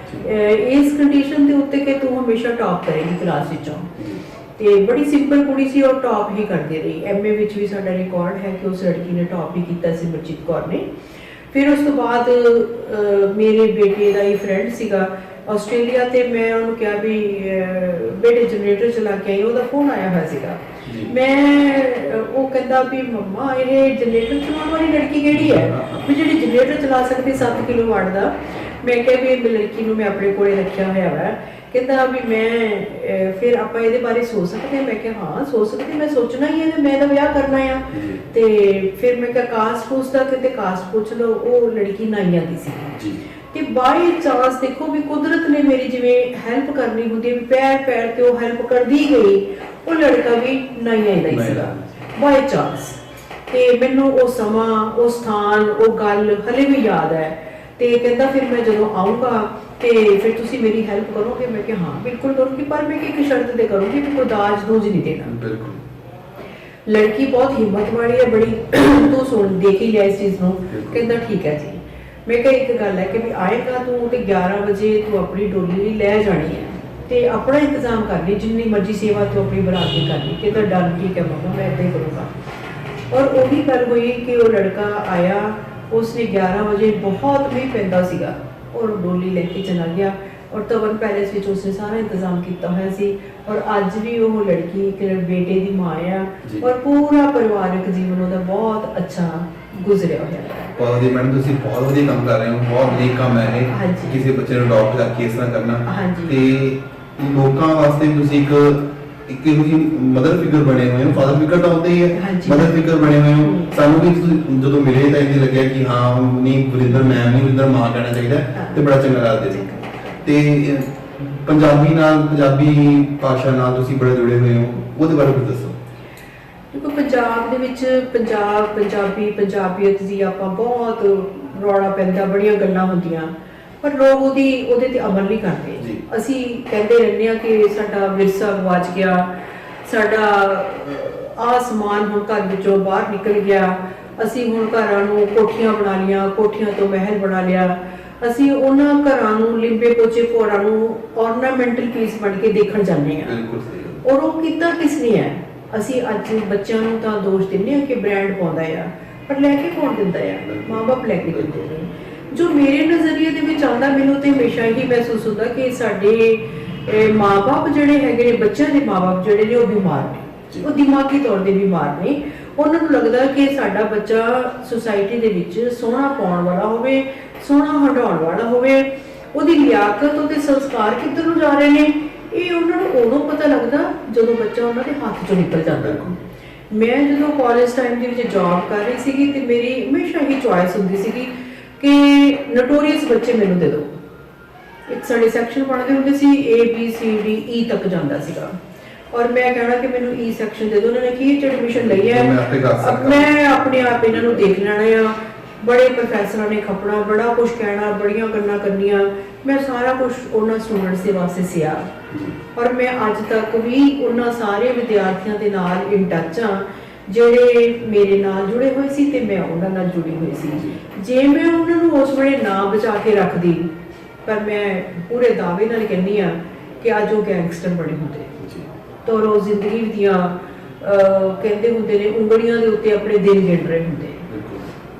ਇਸ ਕੰਡੀਸ਼ਨ ਦੇ ਉੱਤੇ ਕਿ ਤੂੰ ਹਮੇਸ਼ਾ ਟੌਪ ਕਰੇਗੀ ਕਲਾਸ ਵਿੱਚੋਂ। ਤੇ ਬੜੀ ਸਿੰਪਲ ਕੁੜੀ ਸੀ ਔਰ ਟੌਪ ਹੀ ਕਰਦੀ ਰਹੀ। MA ਵਿੱਚ ਵੀ ਸਾਡਾ ਰਿਕਾਰਡ ਹੈ ਕਿ ਉਸ ਲੜਕੀ ਨੇ ਟੌਪ ਹੀ ਕੀਤਾ ਸੀ, ਮਰਜੀਤ ਕੌਰ ਨੇ। ਫਿਰ ਉਸ ਤੋਂ ਬਾਅਦ ਮੇਰੇ ਬੇਟੇ ਦਾ ਹੀ ਫਰੈਂਡ ਸੀਗਾ ਆਸਟ੍ਰੇਲੀਆ, ਤੇ ਮੈਂ ਉਹਨੂੰ ਕਿਹਾ ਵੀ ਬੇਟੇ ਜਨਰੇਟਰ ਚਲਾ ਕੇ ਆਈ। ਉਹਦਾ ਫੋਨ ਆਇਆ ਹੋਇਆ ਸੀਗਾ। ਉਹ ਕਹਿੰਦਾ ਵੀ ਮੰਮਾ ਇਹ ਜਨਰੇਟਰ ਚਲਾਉਣ ਵਾਲੀ ਲੜਕੀ ਕਿਹੜੀ ਹੈ ਵੀ ਜਿਹੜੀ ਜਨਰੇਟਰ ਚਲਾ ਸਕਦੀ 7 ਕਿਲੋਵਾਟ ਦਾ। ਮੈਂ ਕਿਹਾ ਵੀ ਇਹ ਲੜਕੀ ਨੂੰ ਮੈਂ ਆਪਣੇ ਕੋਲੇ ਰੱਖਿਆ ਹੋਇਆ ਵਾ, ਕਹਿੰਦਾ ਵੀ ਮੈਂ ਫਿਰ ਆਪਾਂ ਇਹਦੇ ਬਾਰੇ ਸੋਚ ਸਕਦੇ ਹਾਂ। ਮੈਂ ਕਿਹਾ ਹਾਂ ਸੋਚ ਸਕਦੇ, ਮੈਂ ਸੋਚਣਾ ਹੀ ਹੈ ਤੇ ਮੈਂ ਤਾਂ ਵਿਆਹ ਕਰਨਾ ਆ। ਤੇ ਫਿਰ ਮੈਂ ਕਿਹਾ ਕਾਸਟ ਪੁੱਛਦਾ, ਕਹਿੰਦੇ ਕਾਸਟ ਪੁੱਛ ਲਓ। ਉਹ ਲੜਕੀ ਨਾਈਆਂ ਦੀ ਸੀ ਤੇ ਬਾਈ ਚਾਂਸ ਦੇਖੋ ਵੀ ਕੁਦਰਤ ਨੇ ਮੇਰੀ ਜਿਵੇਂ ਹੈਲਪ ਕਰਨੀ ਹੁੰਦੀ ਹੈ, ਵੀ ਪੈਰ ਪੈਰ ਤੇ ਉਹ ਹੈਲਪ ਕਰਦੀ ਗਈ। ਉਹ ਲੜਕਾ ਵੀ ਨਾਈਆਂ ਦਾ ਹੀ ਸੀਗਾ ਬਾਈ ਚਾਂਸ। ਤੇ ਮੈਨੂੰ ਉਹ ਸਮਾਂ, ਉਹ ਸਥਾਨ, ਉਹ ਗੱਲ ਹਲੇ ਵੀ ਯਾਦ ਹੈ। ਤੇ ਕਹਿੰਦਾ ਫਿਰ ਮੈਂ ਜਦੋਂ ਆਊਂਗਾ ਤੇ ਫਿਰ ਤੁਸੀਂ ਮੇਰੀ ਹੈਲਪ ਕਰੋਗੇ? ਮੈਂ ਕਿਹਾ ਹਾਂ ਬਿਲਕੁਲ ਕਰੂੰਗੀ, ਪਰ ਮੈਂ ਇੱਕ ਸ਼ਰਤ ਤੇ ਕਰੂੰਗੀ ਵੀ ਕੋਈ ਦਾਜ ਦੂਜ ਨਹੀਂ ਦੇਣਾ। ਬਿਲਕੁਲ। ਲੜਕੀ ਬਹੁਤ ਹਿੰਮਤ ਵਾਲੀ ਹੈ ਬੜੀ, ਤੂੰ ਸੁਣ ਦੇਖ ਹੀ ਲਿਆ ਇਸ ਚੀਜ਼ ਨੂੰ। ਕਹਿੰਦਾ ਠੀਕ ਹੈ ਜੀ। ਮੈਂ ਕਿਹਾ ਇੱਕ ਗੱਲ ਹੈ ਕਿ ਵੀ ਆਏਗਾ ਤੂੰ ਤੇ 11 ਵਜੇ ਤੂੰ ਆਪਣੀ ਡੋਲੀ ਲੈ ਜਾਣੀ ਹੈ ਤੇ ਆਪਣਾ ਇੰਤਜ਼ਾਮ ਕਰ ਲਈ, ਜਿੰਨੀ ਮਰਜ਼ੀ ਸੇਵਾ ਤੂੰ ਆਪਣੀ ਬਰਾਤ ਦੀ ਕਰ ਲਈ। ਕਹਿੰਦਾ ਡਨ, ਠੀਕ ਹੈ ਮਾਮਾ, ਮੈਂ ਏਦਾਂ ਹੀ ਕਰੂੰਗਾ। ਔਰ ਉਹੀ ਗੱਲ ਹੋਈ ਕਿ ਉਹ ਲੜਕਾ ਆਇਆ, ਉਸਨੇ 11 ਵਜੇ ਬਹੁਤ ਮੀਂਹ ਪੈਂਦਾ ਸੀਗਾ ਔਰ ਡੋਲੀ ਲੈ ਕੇ ਚਲਾ ਗਿਆ। ਔਰ ਤਵਨ ਪੈਲੇਸ ਵਿੱਚ ਉਸਨੇ ਸਾਰਾ ਇੰਤਜ਼ਾਮ ਕੀਤਾ ਹੋਇਆ ਸੀ। ਔਰ ਅੱਜ ਵੀ ਉਹ ਲੜਕੀ ਇੱਕ ਬੇਟੇ ਦੀ ਮਾਂ ਆ ਔਰ ਪੂਰਾ ਪਰਿਵਾਰਕ ਜੀਵਨ ਉਹਦਾ ਬਹੁਤ ਅੱਛਾ ਗੁਜ਼ਰਿਆ ਹੋਇਆ ਹੈ। ਬਹੁਤ ਵਧੀਆ ਮੈਡਮ, ਤੁਸੀਂ ਬਹੁਤ ਵਧੀਆ ਕੰਮ ਕਰ ਰਹੇ ਹੋ, ਬਹੁਤ ਵਧੀਆ ਕੰਮ ਹੈ ਇਹ, ਕਿਸੇ ਬੱਚੇ ਨੂੰ ਅਡਾਪਟ ਕਰਕੇ ਇਸ ਤਰ੍ਹਾਂ ਕਰਨਾ। ਤੇ ਲੋਕਾਂ ਵਾਸਤੇ ਤੁਸੀਂ ਇੱਕ ਇਹੋ ਜਿਹੀ ਮਦਰ ਫਿਗਰ ਬਣੇ ਹੋਏ ਹੋ। ਫਾਦਰ ਫਿਗਰ ਤਾਂ ਹੁੰਦਾ ਹੀ ਹੈ, ਮਦਰ ਫਿਗਰ ਬਣੇ ਹੋਏ ਹੋ। ਸਾਨੂੰ ਵੀ ਜਦੋਂ ਮਿਲੇ ਤਾਂ ਇਹ ਲੱਗਿਆ ਕਿ ਹਾਂ ਨਹੀਂ ਵਰਿੰਦਰ ਮੈਮ ਨਹੀਂ, ਵਰਿੰਦਰ ਮਾਂ ਕਹਿਣਾ ਚਾਹੀਦਾ ਤੇ ਬੜਾ ਚੰਗਾ ਲੱਗਦਾ ਸੀ। ਤੇ ਪੰਜਾਬੀ ਨਾਲ, ਪੰਜਾਬੀ ਭਾਸ਼ਾ ਨਾਲ ਤੁਸੀਂ ਬੜੇ ਜੁੜੇ ਹੋਏ ਹੋ, ਉਹਦੇ ਬਾਰੇ ਕੁਝ ਦੱਸੋ। ਦੇਖੋ ਪੰਜਾਬ ਦੇ ਵਿੱਚ ਪੰਜਾਬੀਅਤ ਦੀ ਆਪਾਂ ਬਹੁਤ ਰੌਲਾ ਪੈਂਦਾ, ਬੜੀਆਂ ਗੱਲਾਂ ਹੁੰਦੀਆਂ, ਪਰ ਲੋਕ ਉਹਦੇ ਤੇ ਅਮਲ ਨਹੀਂ ਕਰਦੇ। ਅਸੀਂ ਕਹਿੰਦੇ ਰਹਿੰਦੇ ਹਾਂ ਕਿ ਸਾਡਾ ਵਿਰਸਾ ਗਵਾਚ ਗਿਆ, ਸਾਡਾ ਆਸਮਾਨ ਹੁਣ ਘਰ ਵਿੱਚੋਂ ਬਾਹਰ ਨਿਕਲ ਗਿਆ, ਅਸੀਂ ਹੁਣ ਘਰਾਂ ਨੂੰ ਕੋਠੀਆਂ ਬਣਾ ਲਈਆਂ, ਕੋਠੀਆਂ ਤੋਂ ਮਹਿਲ ਬਣਾ ਲਿਆ। ਅਸੀਂ ਉਹਨਾਂ ਘਰਾਂ ਨੂੰ ਲਿੰਬੇ ਪੋਚੇ ਘਰਾਂ ਨੂੰ ਔਰਨਾਮੈਂਟਲ ਪੀਸ ਬਣ ਕੇ ਦੇਖਣ ਜਾਂਦੇ ਹਾਂ। ਔਰ ਉਹ ਕੀਤਾ ਕਿਸ ਨੇ ਹੈ? ਅਸੀਂ ਅੱਜ ਬੱਚਿਆਂ ਨੂੰ ਤਾਂ ਦੋਸ਼ ਦਿੰਦੇ ਹਾਂ ਕਿ ਬ੍ਰਾਂਡ ਪਾਉਂਦਾ ਆ, ਪਰ ਲੈ ਕੇ ਕੌਣ ਦਿੰਦਾ ਆ? ਮਾਂ-ਬਾਪ ਲੈ ਕੇ ਦਿੰਦੇ ਨੇ। ਜੋ ਮੇਰੇ ਨਜ਼ਰੀਏ ਦੇ ਵਿੱਚ ਆਉਂਦਾ, ਮੈਨੂੰ ਤੇ ਹਮੇਸ਼ਾ ਹੀ ਮਹਿਸੂਸ ਹੁੰਦਾ ਕਿ ਸਾਡੇ ਮਾਂ-ਬਾਪ ਜਿਹੜੇ ਹੈਗੇ ਨੇ, ਬੱਚਿਆਂ ਦੇ ਮਾਂ-ਬਾਪ ਜਿਹੜੇ ਨੇ ਉਹ ਬਿਮਾਰ ਨੇ, ਉਹ ਦਿਮਾਗੀ ਤੌਰ ਤੇ ਬਿਮਾਰ ਨੇ। ਉਹਨਾਂ ਨੂੰ ਲੱਗਦਾ ਕਿ ਸਾਡਾ ਬੱਚਾ ਸੁਸਾਇਟੀ ਦੇ ਵਿੱਚ ਸੋਹਣਾ ਪਾਉਣ ਵਾਲਾ ਹੋਵੇ, ਸੋਹਣਾ ਹੰਡਾਉਣ ਵਾਲਾ ਹੋਵੇ, ਉਹਦੀ ਲਿਆਕਤ, ਉਹਦੇ ਸੰਸਕਾਰ ਕਿੱਧਰ ਨੂੰ ਜਾ ਰਹੇ ਨੇ, ਇਹ ਉਹਨਾਂ ਨੂੰ ਉਦੋਂ ਪਤਾ ਲੱਗਦਾ ਜਦੋਂ ਬੱਚਾ ਉਹਨਾਂ ਦੇ ਹੱਥ ਚੋਂ ਨਿਕਲ ਜਾਂਦਾ। ਮੈਂ ਜਦੋਂ ਕਾਲਜ ਟਾਈਮ ਦੇ ਵਿੱਚ ਜੌਬ ਕਰ ਰਹੀ ਸੀਗੀ ਤੇ ਮੇਰੀ ਹਮੇਸ਼ਾ ਹੀ ਚੁਆਇਸ ਹੁੰਦੀ ਸੀਗੀ ਕਿ ਨੋਟੋਰੀਅਸ ਬੱਚੇ ਮੈਨੂੰ ਦੇ ਦਿਓ। ਇੱਕ ਸਾਡੇ ਸੈਕਸ਼ਨ ਪੜ੍ਹਦੇ ਹੁੰਦੇ ਸੀ, ABCDE ਤੱਕ ਜਾਂਦਾ ਸੀਗਾ, ਔਰ ਮੈਂ ਕਹਿਣਾ ਕਿ ਮੈਨੂੰ E ਸੈਕਸ਼ਨ ਦੇ ਦਿਓ। ਉਹਨਾਂ ਨੇ ਕੀ ਐਡਮਿਸ਼ਨ ਲਈ ਹੈ, ਮੈਂ ਆਪਣੇ ਆਪ ਇਹਨਾਂ ਨੂੰ ਦੇਖ ਲੈਣਾ ਆ। ਬੜੇ ਪ੍ਰੋਫੈਸਰਾਂ ਨੇ ਖਪਣਾ, ਬੜਾ ਕੁਝ ਕਹਿਣਾ, ਬੜੀਆਂ ਗੱਲਾਂ ਕਰਨੀਆਂ। ਮੈਂ ਸਾਰਾ ਕੁਝ ਉਹਨਾਂ ਸਟੂਡੈਂਟਸ ਦੇ ਵਾਸਤੇ ਸਿਆ, ਔਰ ਮੈਂ ਅੱਜ ਤੱਕ ਵੀ ਉਹਨਾਂ ਸਾਰੇ ਵਿਦਿਆਰਥੀਆਂ ਦੇ ਨਾਲ ਇਨ ਟੱਚ ਹਾਂ ਜਿਹੜੇ ਮੇਰੇ ਨਾਲ ਜੁੜੇ ਹੋਏ ਸੀ ਤੇ ਮੈਂ ਉਹਨਾਂ ਨਾਲ ਜੁੜੀ ਹੋਈ ਸੀ। ਜੇ ਮੈਂ ਉਹਨਾਂ ਨੂੰ ਉਸ ਵੇਲੇ ਨਾ ਬਚਾ ਕੇ ਰੱਖਦੀ, ਪਰ ਮੈਂ ਪੂਰੇ ਦਾਅਵੇ ਨਾਲ ਕਹਿੰਦੀ ਆ ਕਿ ਅੱਜ ਉਹ ਗੈਂਗਸਟਰ ਬਣੇ ਹੁੰਦੇ ਤਾਂ ਉਹ ਜ਼ਿੰਦਗੀ ਦੀਆਂ ਕਹਿੰਦੇ ਹੁੰਦੇ ਨੇ ਉਂਗਲੀਆਂ ਦੇ ਉੱਤੇ ਆਪਣੇ ਦਿਨ ਗਿਣ ਰਹੇ ਹੁੰਦੇ।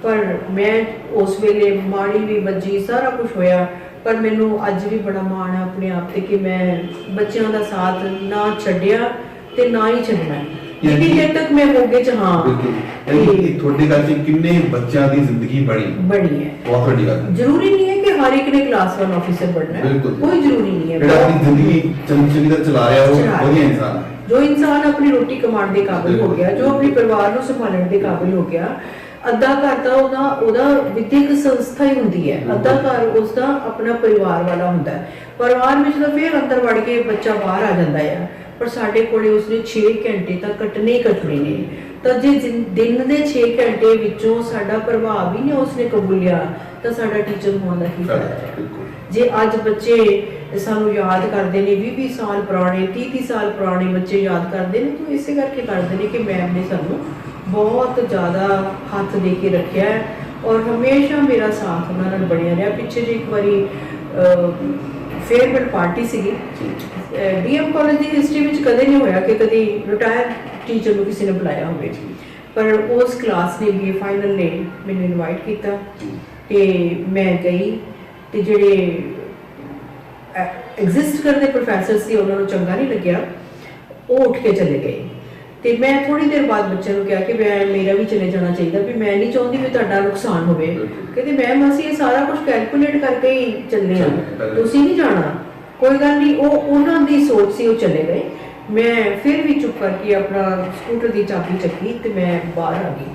ਪਰ ਮੈਂ ਉਸ ਵੇਲੇ ਮਾੜੀ ਵੀ ਵੱਜੀ, ਸਾਰਾ ਕੁਝ ਹੋਇਆ, ਪਰ ਮੈਨੂੰ ਅੱਜ ਵੀ ਬੜਾ ਮਾਣ ਹੈ ਆਪਣੇ ਆਪ ਤੇ ਕਿ ਮੈਂ ਬੱਚਿਆਂ ਦਾ ਸਾਥ ਨਾ ਛੱਡਿਆ ਤੇ ਨਾ ਹੀ ਛੱਡਣਾ। ਜਿੰਨੀ ਦੇਰ ਤੱਕ ਮੈਂ ਹੋਗੇ ਚ ਹਾਂ। ਤੁਹਾਡੇ ਘਰ ਚ ਕਿੰਨੇ ਬੱਚਿਆਂ ਦੀ ਜ਼ਿੰਦਗੀ ਬਣੀ ਹੈ, ਬਹੁਤ ਵੱਡੀ ਗੱਲ ਹੈ। ਜ਼ਰੂਰੀ ਨਹੀਂ ਹੈ ਕਿ ਹਰ ਇੱਕ ਨੇ ਕਲਾਸ 1 ਆਫੀਸਰ ਬਣਨਾ ਹੈ, ਕੋਈ ਜ਼ਰੂਰੀ ਨਹੀਂ ਹੈ। ਜਿਹੜਾ ਆਪਣੀ ਜ਼ਿੰਦਗੀ ਚੰਗੀ ਤਰ੍ਹਾਂ ਚਲਾ ਰਿਹਾ ਉਹ ਵਧੀਆ ਇਨਸਾਨ ਹੈ। ਜੋ ਇਨਸਾਨ ਆਪਣੀ ਰੋਟੀ ਕਮਾਉਣ ਦੇ ਕਾਬਿਲ ਹੋ ਗਿਆ, ਜੋ ਆਪਣੇ ਪਰਿਵਾਰ ਨੂੰ ਸੰਭਾਲਣ ਦੇ ਕਾਬਿਲ ਹੋ ਗਿਆ, ਅੱਧਾ ਘਰ ਤਾਂ ਉਹਦਾ ਵਿਦਿਅਕ ਸੰਸਥਾ ਹੀ ਹੁੰਦੀ ਹੈ, ਅੱਧਾ ਘਰ ਉਸਦਾ ਆਪਣਾ ਪਰਿਵਾਰ ਵਾਲਾ ਹੁੰਦਾ ਹੈ। ਪਰਿਵਾਰ ਵਿੱਚ ਤਾਂ ਫਿਰ ਅੰਦਰ ਵੜ ਕੇ ਬੱਚਾ ਬਾਹਰ ਆ ਜਾਂਦਾ ਹੈ, ਪਰ ਸਾਡੇ ਕੋਲੇ ਉਸਨੇ 6 ਘੰਟੇ ਤਾਂ ਕੱਟਣੇ ਹੀ ਕੱਟਣੇ ਨੇ। ਤਾਂ ਜੇ ਦਿਨ ਦੇ 6 ਘੰਟੇ ਵਿੱਚੋਂ ਸਾਡਾ ਪ੍ਰਭਾਵ ਹੀ ਨਹੀਂ ਉਸਨੇ ਕਬੂਲਿਆ ਤਾਂ ਸਾਡਾ ਟੀਚਰ ਹੋਣ ਦਾ ਕੀ ਫਾਇਦਾ ਹੈ? ਜੇ ਅੱਜ ਬੱਚੇ ਸਾਨੂੰ ਯਾਦ ਕਰਦੇ ਨੇ 20-20 ਸਾਲ ਪੁਰਾਣੇ, 30-30 ਸਾਲ ਪੁਰਾਣੇ ਬੱਚੇ ਯਾਦ ਕਰਦੇ ਨੇ, ਤਾਂ ਇਸੇ ਕਰਕੇ ਕਰਦੇ ਨੇ ਕਿ ਮੈਮ ਨੇ ਸਾਨੂੰ ਬਹੁਤ ਜ਼ਿਆਦਾ ਹੱਥ ਦੇ ਕੇ ਰੱਖਿਆ ਹੈ ਔਰ ਹਮੇਸ਼ਾ ਮੇਰਾ ਸਾਥ ਉਹਨਾਂ ਨਾਲ ਬਣਿਆ ਰਿਹਾ। ਪਿੱਛੇ ਜੇ ਇੱਕ ਵਾਰੀ ਫੇਅਰਵੈਲ ਪਾਰਟੀ ਸੀਗੀ, DM ਕਾਲਜ ਦੀ ਹਿਸਟਰੀ ਵਿੱਚ ਕਦੇ ਨਹੀਂ ਹੋਇਆ ਕਿ ਕਦੀ ਰਿਟਾਇਰ ਟੀਚਰ ਨੂੰ ਕਿਸੇ ਨੇ ਬੁਲਾਇਆ ਹੋਵੇ, ਪਰ ਉਸ ਕਲਾਸ ਨੇ BA ਫਾਈਨਲ ਨੇ ਮੈਨੂੰ ਇਨਵਾਈਟ ਕੀਤਾ ਤੇ ਮੈਂ ਗਈ ਤੇ ਜਿਹੜੇ ਐਗਜ਼ਿਸਟ ਕਰਦੇ ਪ੍ਰੋਫੈਸਰ ਸੀ ਉਹਨਾਂ ਨੂੰ ਚੰਗਾ ਨਹੀਂ ਲੱਗਿਆ, ਉਹ ਉੱਠ ਕੇ ਚਲੇ ਗਏ। ਤੇ ਮੈਂ ਥੋੜੀ ਦੇਰ ਬਾਅਦ ਬੱਚਿਆਂ ਨੂੰ ਕਿਹਾ ਕਿ ਮੇਰਾ ਵੀ ਚਲੇ ਜਾਣਾ ਚਾਹੀਦਾ, ਵੀ ਮੈਂ ਨਹੀਂ ਚਾਹੁੰਦੀ ਵੀ ਤੁਹਾਡਾ ਨੁਕਸਾਨ ਹੋਵੇ। ਕਹਿੰਦੇ ਮੈਮ ਅਸੀਂ ਇਹ ਸਾਰਾ ਕੁਝ ਕੈਲਕੂਲੇਟ ਕਰਕੇ ਹੀ ਚੱਲੇ ਹਾਂ, ਤੁਸੀਂ ਨਹੀਂ ਜਾਣਾ। ਕੋਈ ਗੱਲ ਨਹੀਂ, ਉਹ ਉਹਨਾਂ ਦੀ ਸੋਚ ਸੀ, ਉਹ ਚਲੇ ਗਏ। ਮੈਂ ਫਿਰ ਵੀ ਚੁੱਪ ਕਰਕੇ ਆਪਣਾ ਸਕੂਟਰ ਦੀ ਚਾਬੀ ਚੱਕੀ ਤੇ ਮੈਂ ਬਾਹਰ ਆ ਗਈ।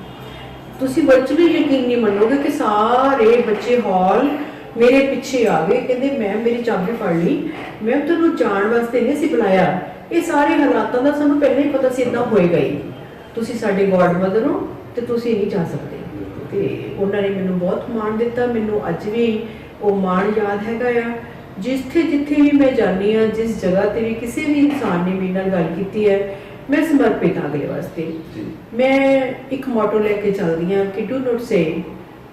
ਤੁਸੀਂ ਵਰਚੁਅਲੀ ਯਕੀਨ ਨਹੀਂ ਮੰਨੋਗੇ ਕਿ ਸਾਰੇ ਬੱਚੇ ਹਾਲ ਮੇਰੇ ਪਿੱਛੇ ਆ ਗਏ, ਕਹਿੰਦੇ ਮੈਂ ਮੇਰੀ ਚਾਬੀ ਫੜ ਲਈ, ਮੈਂ ਤੁਹਾਨੂੰ ਜਾਣ ਵਾਸਤੇ ਨਹੀਂ ਸੀ ਬੁਲਾਇਆ, ਇਹ ਸਾਰੇ ਹਾਲਾਤਾਂ ਦਾ ਸਾਨੂੰ ਪਹਿਲਾਂ ਹੀ ਪਤਾ ਸੀ ਇਦਾਂ ਹੋਏਗਾ ਹੀ, ਤੁਸੀਂ ਸਾਡੇ ਗॉड ਮਦਰ ਹੋ ਤੇ ਤੁਸੀਂ ਨਹੀਂ ਜਾ ਸਕਦੇ। ਤੇ ਉਹਨਾਂ ਨੇ ਮੈਨੂੰ ਬਹੁਤ ਮਾਣ ਦਿੱਤਾ, ਮੈਨੂੰ ਅੱਜ ਵੀ ਉਹ ਮਾਣ ਯਾਦ ਹੈਗਾ ਆ। ਜਿੱਥੇ ਵੀ ਮੈਂ ਜਾਂਦੀ ਹਾਂ, ਜਿਸ ਜਗ੍ਹਾ ਤੇ ਵੀ ਕਿਸੇ ਵੀ ਇਨਸਾਨ ਨੇ ਮੇਰੇ ਨਾਲ ਗੱਲ ਕੀਤੀ ਹੈ, ਮੈਂ ਸਮਰਪਿਤ ਹਾਂ ਅਗਲੇ ਵਾਸਤੇ। ਮੈਂ ਇੱਕ ਮੋਟੋ ਲੈ ਕੇ ਚੱਲਦੀ ਹਾਂ ਕਿ do not say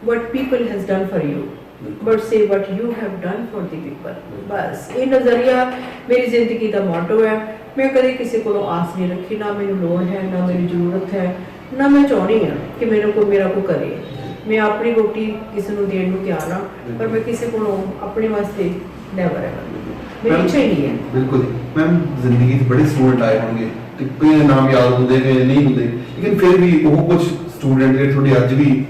what people has done for you, but say what you have done for the people। ਬਸ ਇਹ ਨਜ਼ਰੀਆ ਮੇਰੀ ਜ਼ਿੰਦਗੀ ਦਾ ਮੋਟੋ ਹੈ। ਮੈਂ ਕਦੇ ਕਿਸੇ ਕੋਲੋਂ ਆਸ ਨਹੀਂ ਰੱਖੀ, ਨਾ ਮੈਨੂੰ ਲੋੜ ਹੈ, ਨਾ ਮੇਰੀ ਜ਼ਰੂਰਤ ਹੈ, ਨਾ ਮੈਂ ਚਾਹੁੰਦੀ ਹਾਂ ਕਿ ਮੇਰਾ ਕੋਈ ਕਰੇ। ਮੈਂ ਆਪਣੀ ਰੋਟੀ ਕਿਸੇ ਨੂੰ ਦੇਣ ਨੂੰ ਤਿਆਰ ਹਾਂ, ਪਰ ਮੈਂ ਕਿਸੇ ਕੋਲੋਂ ਆਪਣੇ ਵਾਸਤੇ ਨੈਵਰ ਹੈ, ਮੇਰੀ ਇੱਛਾ ਹੀ ਨਹੀਂ ਹੈ। ਬਿਲਕੁਲ ਮੈਮ, ਜ਼ਿੰਦਗੀ 'ਚ ਬੜੇ ਸਟੂਡੈਂਟ ਆਏ ਹੋਣਗੇ ਤੇ ਕਈ ਦੇ ਨਾਮ ਯਾਦ ਹੁੰਦੇ ਨੇ, ਨਹੀਂ ਹੁੰਦੇ, ਲੇਕਿਨ ਫਿਰ ਵੀ ਉਹ ਕੁਝ ਸਟੂਡੈਂਟ ਜਿਹੜੇ ਤੁਹਾਡੇ ਅੱਜ ਵੀ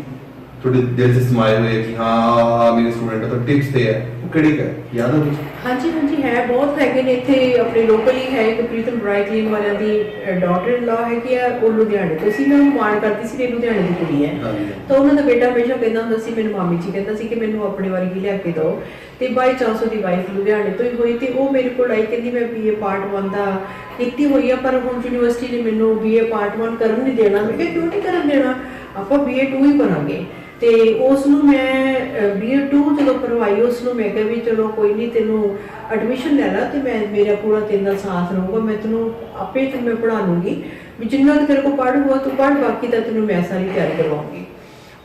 ਤੁਹਾਡੇ ਦਿਲ 'ਚ ਸਮਾਏ ਹੋਏ ਕਿ ਹਾਂ ਮੇਰੇ ਸਟੂਡੈਂਟ ਤਾਂ ਟਿਪਸ ਤੇ ਹੈ, ਉਹ ਕਿਹੜੇ ਹੈ ਯਾਦ ਆ ਕੁਝ? ਹਾਂਜੀ ਹੈ, ਬਹੁਤ ਹੈਗੇ ਨੇ ਇੱਥੇ ਆਪਣੇ ਲੋਕਲ ਹੀ ਹੈ। ਇੱਕ ਪ੍ਰੀਤਮ ਡਰਾਈ ਕਲੀਨ ਵਾਲਿਆਂ ਦੀ ਡਾਟਰ ਇਨ ਲਾ ਹੈਗੀ ਆ, ਉਹ ਲੁਧਿਆਣੇ ਤੋਂ ਸੀ। ਮੈਂ ਉਹਨੂੰ ਮਾਣ ਕਰਦੀ ਸੀ ਕਿ ਲੁਧਿਆਣੇ ਦੀ ਕੁੜੀ ਹੈ। ਤਾਂ ਉਹਨਾਂ ਦਾ ਬੇਟਾ ਹਮੇਸ਼ਾ ਕਹਿੰਦਾ ਹੁੰਦਾ ਸੀ, ਮੈਨੂੰ ਮਾਮੀ ਜੀ ਕਹਿੰਦਾ ਸੀ ਕਿ ਮੈਨੂੰ ਆਪਣੇ ਵਰਗੀ ਲਿਆ ਕੇ ਦਿਓ। ਤੇ ਬਾਈ ਚਾਂਸ ਉਹਦੀ ਵਾਈਫ ਲੁਧਿਆਣੇ ਤੋਂ ਹੀ ਹੋਈ ਤੇ ਉਹ ਮੇਰੇ ਕੋਲ ਆਈ, ਕਹਿੰਦੀ ਮੈਂ BA ਪਾਰਟ 1 ਦਾ ਕੀਤੀ ਹੋਈ ਆ, ਪਰ ਹੁਣ ਯੂਨੀਵਰਸਿਟੀ ਨੇ ਮੈਨੂੰ BA ਪਾਰਟ 1 ਕਰਨ ਨਹੀਂ ਦੇਣਾ। ਮੈਂ ਕਿਹਾ ਕਿਉਂ ਨਹੀਂ ਕਰਨ ਦੇਣਾ, ਆਪਾਂ BA 2 ਹੀ ਕਰਾਂਗੇ। ਤੇ ਉਸ ਨੂੰ ਮੈਂ BA 2 ਜਦੋਂ ਕਰਵਾਈ, ਉਸ ਨੂੰ ਮੈਂ ਕਿਹਾ ਵੀ ਚਲੋ ਕੋਈ ਨਹੀਂ, ਤੈਨੂੰ ਐਡਮਿਸ਼ਨ ਲੈ ਲਾ ਤੇ ਮੈਂ ਮੇਰਾ ਪੂਰਾ ਤੇਰੇ ਨਾਲ ਸਾਥ ਰਹੂੰਗਾ, ਮੈਂ ਤੈਨੂੰ ਆਪੇ ਤੇ ਮੈਂ ਪੜ੍ਹਾ ਲੂੰਗੀ, ਵੀ ਜਿੰਨਾ ਤੇਰੇ ਕੋਲ ਪੜ੍ਹ ਹੋਇਆ ਤੂੰ ਪੜ੍ਹ, ਬਾਕੀ ਤਾਂ ਤੈਨੂੰ ਮੈਂ ਸਾਰੀ ਤਿਆਰੀ ਕਰਵਾਉਂਗੀ।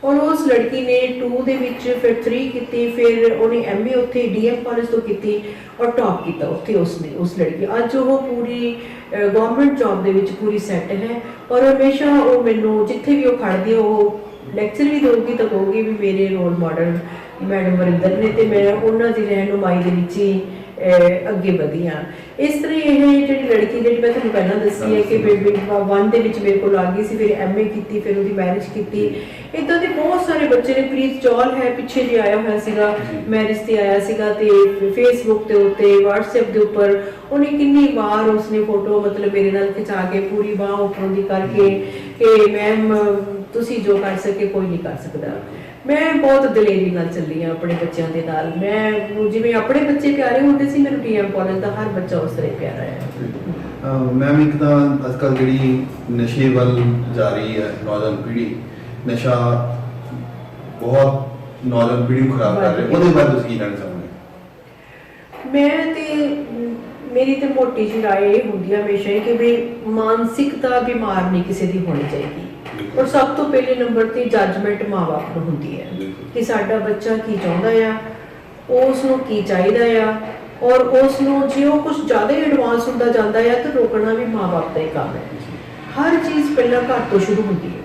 ਔਰ ਉਸ ਲੜਕੀ ਨੇ 2 ਦੇ ਵਿੱਚ ਫਿਰ 3 ਕੀਤੀ, ਫਿਰ ਉਹਨੇ MA ਉੱਥੇ DM ਕਾਲਜ ਤੋਂ ਕੀਤੀ ਔਰ ਟੌਪ ਕੀਤਾ ਉੱਥੇ ਉਸਨੇ। ਉਸ ਲੜਕੀ ਅੱਜ ਉਹ ਪੂਰੀ ਗਵਰਨਮੈਂਟ ਜੌਬ ਦੇ ਵਿੱਚ ਪੂਰੀ ਸੈੱਟ ਹੈ। ਔਰ ਹਮੇਸ਼ਾ ਉਹ ਮੈਨੂੰ ਜਿੱਥੇ ਵੀ ਉਹ ਖੜਦੀ ਉਹ ਲੈਕਚਰ ਵੀ ਦੇਊਗੀ ਤਾਂ ਕਹੂਗੀ ਵੀ ਮੇਰੇ ਰੋਲ ਮਾਡਲ ਮੈਡਮ ਵਰਿੰਦਰ ਨੇ ਤੇ ਮੈਂ ਉਹਨਾਂ ਦੀ ਰਹਿਨੁਮਾਈ ਦੇ ਵਿੱਚ ਹੀ ਅੱਗੇ ਵਧੀ ਹਾਂ। ਇਸ ਤਰ੍ਹਾਂ ਇਹ ਜਿਹੜੀ ਲੜਕੀ ਜਿਹੜੀ ਮੈਂ ਤੁਹਾਨੂੰ ਪਹਿਲਾਂ ਦੱਸੀ ਹੈ ਕਿ ਬੇਬੀ 1 ਦੇ ਵਿੱਚ ਮੇਰੇ ਕੋਲ ਆ ਗਈ ਸੀ, ਫਿਰ MA ਕੀਤੀ, ਫਿਰ ਉਹਦੀ ਮੈਰਿਜ ਕੀਤੀ। ਇੱਦਾਂ ਦੇ ਬਹੁਤ ਸਾਰੇ ਬੱਚੇ ਨੇ। ਪ੍ਰੀਤ ਚੌਲ ਹੈ, ਪਿੱਛੇ ਜੇ ਆਇਆ ਹੋਇਆ ਸੀਗਾ, ਮੈਰਿਜ ਤੇ ਆਇਆ ਸੀਗਾ ਤੇ ਫੇਸਬੁੱਕ ਦੇ ਉੱਤੇ, WhatsApp ਦੇ ਉੱਪਰ ਉਹਨੇ ਕਿੰਨੀ ਵਾਰ ਉਸਨੇ ਫੋਟੋ ਮਤਲਬ ਮੇਰੇ ਨਾਲ ਖਿਚਾ ਕੇ ਪੂਰੀ ਬਾਂਹ ਉੱਪਰੋਂ ਦੀ ਕਰਕੇ ਕਿ ਮੈਮ ਤੁਸੀਂ ਜੋ ਕਰ ਸਕੇ ਕੋਈ ਨਹੀਂ ਕਰ ਸਕਦਾ। ਮੈਂ ਬਹੁਤ ਦਲੇਰੀ ਨਾਲ ਚੱਲੀ ਹਾਂ ਆਪਣੇ ਬੱਚਿਆਂ ਦੇ ਨਾਲ। ਮੈਂ ਜਿਵੇਂ ਆਪਣੇ ਬੱਚੇ ਪਿਆਰੇ ਹੁੰਦੇ ਸੀ, ਮੈਨੂੰ DM ਕਾਲਜ ਦਾ ਹਰ ਬੱਚਾ ਉਸ ਤਰ੍ਹਾਂ ਪਿਆਰਾ ਹੈ। ਮੈਮ ਇੱਕ ਤਾਂ ਅੱਜ ਕੱਲ੍ਹ ਜਿਹੜੀ ਨਸ਼ੇ ਵੱਲ ਜਾ ਰਹੀ ਹੈ ਨੌਜਵਾਨ ਪੀੜ੍ਹੀ, ਨਸ਼ਾ ਬਹੁਤ ਨੌਜਵਾਨ ਪੀੜ੍ਹੀ ਨੂੰ ਖਰਾਬ ਕਰ ਰਿਹਾ, ਉਹਦੇ ਬਾਰੇ ਤੁਸੀਂ ਕੀ ਕਹਿਣਾ ਚਾਹੋਗੇ? ਮੈਂ ਤੇ ਮੇਰੀ ਤੇ ਮੋਟੀ ਜਿਹੀ ਰਾਏ ਇਹ ਹੁੰਦੀ ਹੈ ਹਮੇਸ਼ਾ ਹੀ ਕਿ ਵੀ ਮਾਨਸਿਕਤਾ ਬਿਮਾਰ ਨਹੀਂ ਕਿਸੇ ਦੀ ਹੋਣੀ ਚਾਹੀਦੀ। ਔਰ ਸਭ ਤੋਂ ਪਹਿਲੇ ਨੰਬਰ ਤੇ ਜੱਜਮੈਂਟ ਮਾਂ-ਬਾਪ ਨੂੰ ਹੁੰਦੀ ਹੈ ਕਿ ਸਾਡਾ ਬੱਚਾ ਕੀ ਚਾਹੁੰਦਾ ਆ, ਉਸ ਨੂੰ ਕੀ ਚਾਹੀਦਾ ਆ, ਔਰ ਉਸ ਨੂੰ ਜੇ ਉਹ ਕੁਝ ਜ਼ਿਆਦਾ ਹੀ ਐਡਵਾਂਸ ਹੁੰਦਾ ਜਾਂਦਾ ਆ ਤਾਂ ਰੋਕਣਾ ਵੀ ਮਾਂ-ਬਾਪ ਦਾ ਹੀ ਕੰਮ ਹੈ। ਹਰ ਚੀਜ਼ ਪਹਿਲਾਂ ਘਰ ਤੋਂ ਸ਼ੁਰੂ ਹੁੰਦੀ ਹੈ,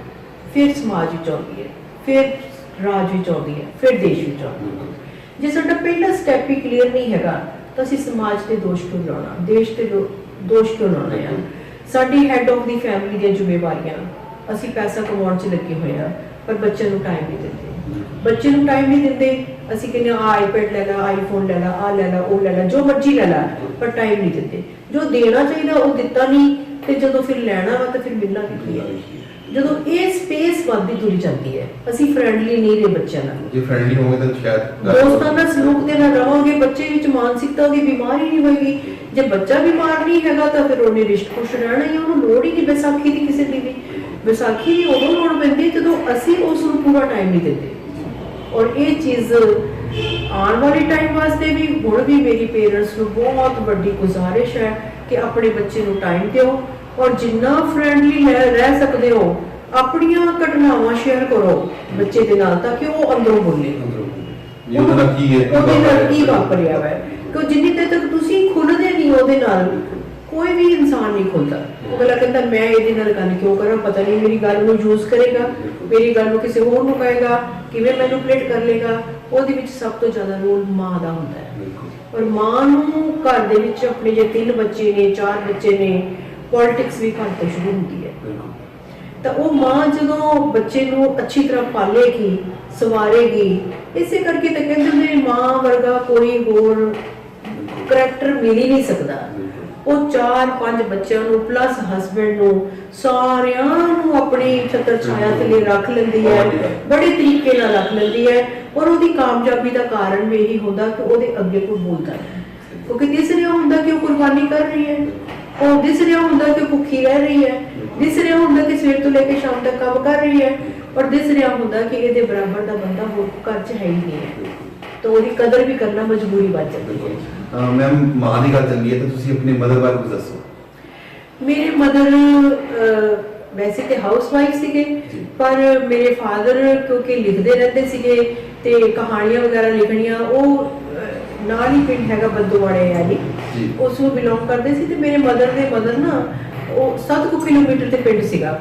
ਫਿਰ ਸਮਾਜ ਵਿੱਚ ਆਉਂਦੀ ਹੈ, ਫਿਰ ਰਾਜ ਵਿੱਚ ਆਉਂਦੀ ਹੈ, ਫਿਰ ਦੇਸ਼ ਵਿੱਚ ਆਉਂਦੀ ਹੈ। ਜੇ ਸਾਡਾ ਪਹਿਲਾ ਸਟੈਪ ਹੀ ਕਲੀਅਰ ਨਹੀਂ ਹੈਗਾ ਤਾਂ ਅਸੀਂ ਸਮਾਜ ਤੇ ਦੋਸ਼ ਕਿਉਂ ਲਾਉਣਾ, ਦੇਸ਼ ਤੇ ਦੋਸ਼ ਕਿਉਂ ਲਾਉਣਾ ਆ? ਸਾਡੀ ਹੈਡ ਆਫ ਦੀ ਫੈਮਿਲੀ ਦੀਆਂ ਜ਼ਿੰਮੇਵਾਰੀਆਂ, ਅਸੀਂ ਪੈਸਾ ਕਮਾਉਣ 'ਚ ਲੱਗੇ ਹੋਏ ਆ ਪਰ ਬੱਚੇ ਨੂੰ ਟਾਈਮ ਨਹੀਂ ਦਿੰਦੇ। ਬੱਚੇ ਨੂੰ ਟਾਈਮ ਨਹੀਂ ਦਿੰਦੇ, ਅਸੀਂ ਕਹਿੰਦੇ ਆ ਆਈਪੈਡ ਲੈ ਲਾ, ਆਈਫੋਨ ਲੈ ਲਾ, ਆ ਲੈ ਲਾ, ਉਹ ਲੈ ਲਾ, ਜੋ ਮਰਜ਼ੀ ਲੈ ਲਾ, ਪਰ ਟਾਈਮ ਨਹੀਂ ਦਿੰਦੇ। ਜੋ ਦੇਣਾ ਚਾਹੀਦਾ ਉਹ ਦਿੱਤਾ ਨਹੀਂ, ਤੇ ਜਦੋਂ ਫਿਰ ਲੈਣਾ ਵਾ ਤਾਂ ਫਿਰ ਮਿਲਣਾ ਕਿੱਥੇ ਹੈ? ਜਦੋਂ ਇਹ ਸਪੇਸ ਵੱਧਦੀ ਤੁਰੀ ਜਾਂਦੀ ਹੈ, ਅਸੀਂ ਫਰੈਂਡਲੀ ਨਹੀਂ ਰਹੇ ਬੱਚਿਆਂ ਨਾਲ। ਜੇ ਫਰੈਂਡਲੀ ਹੋਵੇ ਤਾਂ ਸ਼ਾਇਦ ਦੋਸਤਾਨਾ ਸਲੂਕ ਦੇ ਨਾਲ ਰਵਾਂਗੇ, ਬੱਚੇ ਵਿੱਚ ਮਾਨਸਿਕਤਾ ਦੀ ਬਿਮਾਰੀ ਨਹੀਂ ਹੋਏਗੀ। ਜੇ ਬੱਚਾ ਬਿਮਾਰ ਨਹੀਂ ਹੈਗਾ ਤਾਂ ਫਿਰ ਉਹਨੇ ਰਿਸ਼ਟ ਖੁਸ਼ ਰਹਿਣਾ ਹੀ, ਉਹਨੂੰ ਲੋੜ ਹੀ ਨਹੀਂ ਵਿਸਾਖੀ ਦੀ ਕਿਸੇ ਦੀ ਵੀ। ਵਿਸਾਖੀ ਦੀ ਉਦੋਂ ਲੋੜ ਪੈਂਦੀ ਜਦੋਂ ਅਸੀਂ ਉਸ ਨੂੰ ਪੂਰਾ ਟਾਈਮ ਨਹੀਂ ਦਿੰਦੇ। ਔਰ ਇਹ ਚੀਜ਼ ਆਉਣ ਵਾਲੇ ਟਾਈਮ ਵਾਸਤੇ ਵੀ ਹੁਣ ਵੀ ਮੇਰੀ ਪੇਰੈਂਟਸ ਨੂੰ ਬਹੁਤ ਵੱਡੀ ਗੁਜ਼ਾਰਿਸ਼ ਹੈ ਕਿ ਆਪਣੇ ਬੱਚੇ ਨੂੰ ਟਾਈਮ ਦਿਓ ਔਰ ਜਿੰਨਾ ਫਰੈਂਡਲੀ ਰਹਿ ਸਕਦੇ ਹੋ ਆਪਣੀਆਂ ਘਟਨਾਵਾਂ ਸ਼ੇਅਰ ਕਰੋ ਬੱਚੇ ਦੇ ਨਾਲ ਤਾਂ ਕਿ ਉਹ ਅੰਦਰੋਂ ਬੋਲੇ ਉਹਦੇ ਨਾਲ ਕੀ ਵਾਪਰਿਆ ਹੈ। ਕਿਉਂ ਜਿੰਨੀ ਦੇਰ ਤੱਕ ਤੁਸੀਂ ਖੁੱਲਦੇ ਨਹੀਂ ਉਹਦੇ ਨਾਲ ਕੋਈ ਵੀ ਇਨਸਾਨ ਨਹੀਂ ਖੁੱਲਦਾ। ਉਹ ਅਗਲਾ ਕਹਿੰਦਾ ਮੈਂ ਇਹਦੇ ਨਾਲ ਗੱਲ ਕਿਉਂ ਕਰਾਂ, ਪਤਾ ਨਹੀਂ ਮੇਰੀ ਗੱਲ ਨੂੰ ਯੂਜ਼ ਕਰੇਗਾ, ਮੇਰੀ ਗੱਲ ਨੂੰ ਕਿਸੇ ਹੋਰ ਨੂੰ ਕਹੇਗਾ, ਕਿਵੇਂ ਮੈਨੂਪਲੇਟ ਕਰ ਲੇਗਾ। ਉਹਦੇ ਵਿੱਚ ਸਭ ਤੋਂ ਜ਼ਿਆਦਾ ਰੋਲ ਮਾਂ ਦਾ ਹੁੰਦਾ ਹੈ। ਔਰ ਮਾਂ ਨੂੰ ਘਰ ਦੇ ਵਿੱਚ ਆਪਣੇ ਜੇ 3 ਬੱਚੇ ਨੇ 4 ਬੱਚੇ ਨੇ, ਪੋਲਿਟਿਕਸ ਵੀ ਘਰ ਤੋਂ ਸ਼ੁਰੂ ਹੁੰਦੀ ਹੈ। ਤਾਂ ਉਹ ਮਾਂ ਜਦੋਂ ਬੱਚੇ ਨੂੰ ਅੱਛੀ ਤਰ੍ਹਾਂ ਪਾਲੇਗੀ ਸਵਾਰੇਗੀ, ਇਸੇ ਕਰਕੇ ਤਾਂ ਕਹਿੰਦੇ ਨੇ ਮਾਂ ਵਰਗਾ ਕੋਈ ਹੋਰ ਕਰੈਕਟਰ ਮਿਲ ਹੀ ਨਹੀਂ ਸਕਦਾ। ਉਹ 4-5 ਬੱਚਿਆਂ ਨੂੰ ਪਲੱਸ ਹਸਬੈਂਡ ਨੂੰ ਸਾਰਿਆਂ ਨੂੰ ਆਪਣੀ ਛਤਰ ਛਾਇਆ ਥੱਲੇ ਰੱਖ ਲੈਂਦੀ ਹੈ, ਬੜੇ ਤਰੀਕੇ ਨਾਲ ਰੱਖ ਲੈਂਦੀ ਹੈ। ਔਰ ਉਹਦੀ ਕਾਮਯਾਬੀ ਦਾ ਕਾਰਨ ਵੀ ਇਹੀ ਹੁੰਦਾ ਕਿ ਉਹਦੇ ਅੱਗੇ ਕੋਈ ਬੋਲਦਾ ਨਹੀਂ, ਕਿਉਂਕਿ ਦਿਸ ਰਿਹਾ ਹੁੰਦਾ ਕਿ ਉਹ ਕੁਰਬਾਨੀ ਕਰ ਰਹੀ ਹੈ, ਉਹ ਦਿਸ ਰਿਹਾ ਹੁੰਦਾ ਕਿ ਭੁੱਖੀ ਰਹਿ ਰਹੀ ਹੈ, ਦਿਸ ਰਿਹਾ ਹੁੰਦਾ ਕਿ ਸਵੇਰ ਤੋਂ ਲੈ ਕੇ ਸ਼ਾਮ ਤੱਕ ਕੰਮ ਕਰ ਰਹੀ ਹੈ, ਔਰ ਦਿਸ ਰਿਹਾ ਹੁੰਦਾ ਕਿ ਇਹਦੇ ਬਰਾਬਰ ਦਾ ਬੰਦਾ ਹੋਰ ਘਰ 'ਚ ਹੈ ਹੀ ਨਹੀਂ ਹੈ। ਤਾਂ ਉਹਦੀ ਕਦਰ ਵੀ ਕਰਨਾ ਮਜਬੂਰੀ ਬਣ ਜਾਂਦੀ ਹੈ। ਮੈਮ ਮਾਂ ਦੀ ਗੱਲ ਚੱਲੀ ਹੈ ਤਾਂ ਤੁਸੀਂ ਆਪਣੀ ਮਦਰ ਬਾਰੇ ਕੁਝ ਦੱਸੋ। ਮੇਰੇ ਮਦਰ ਵੈਸੇ ਤੇ ਹਾਊਸ ਵਾਈਫ ਸੀਗੇ, ਪਰ ਮੇਰੇ ਫਾਦਰ ਕਿਉਂਕਿ ਲਿਖਦੇ ਰਹਿੰਦੇ ਸੀਗੇ ਤੇ ਕਹਾਣੀਆਂ ਵਗੈਰਾ ਲਿਖਣੀਆਂ, ਉਹ ਨਾਲ ਹੀ ਪਿੰਡ ਹੈਗਾ ਬੰਦੋਵਾੜੇ ਯਾਨੀ ਉਸ ਨੂੰ ਬਿਲੋਂਗ ਕਰਦੇ ਸੀ। ਤੇ ਮੇਰੇ ਮਦਰ ਦੇ ਮਦਰ ਨਾ ਉਹ 7 ਕਿਲੋਮੀਟਰ ਤੇ ਪਿੰਡ ਸੀਗਾ,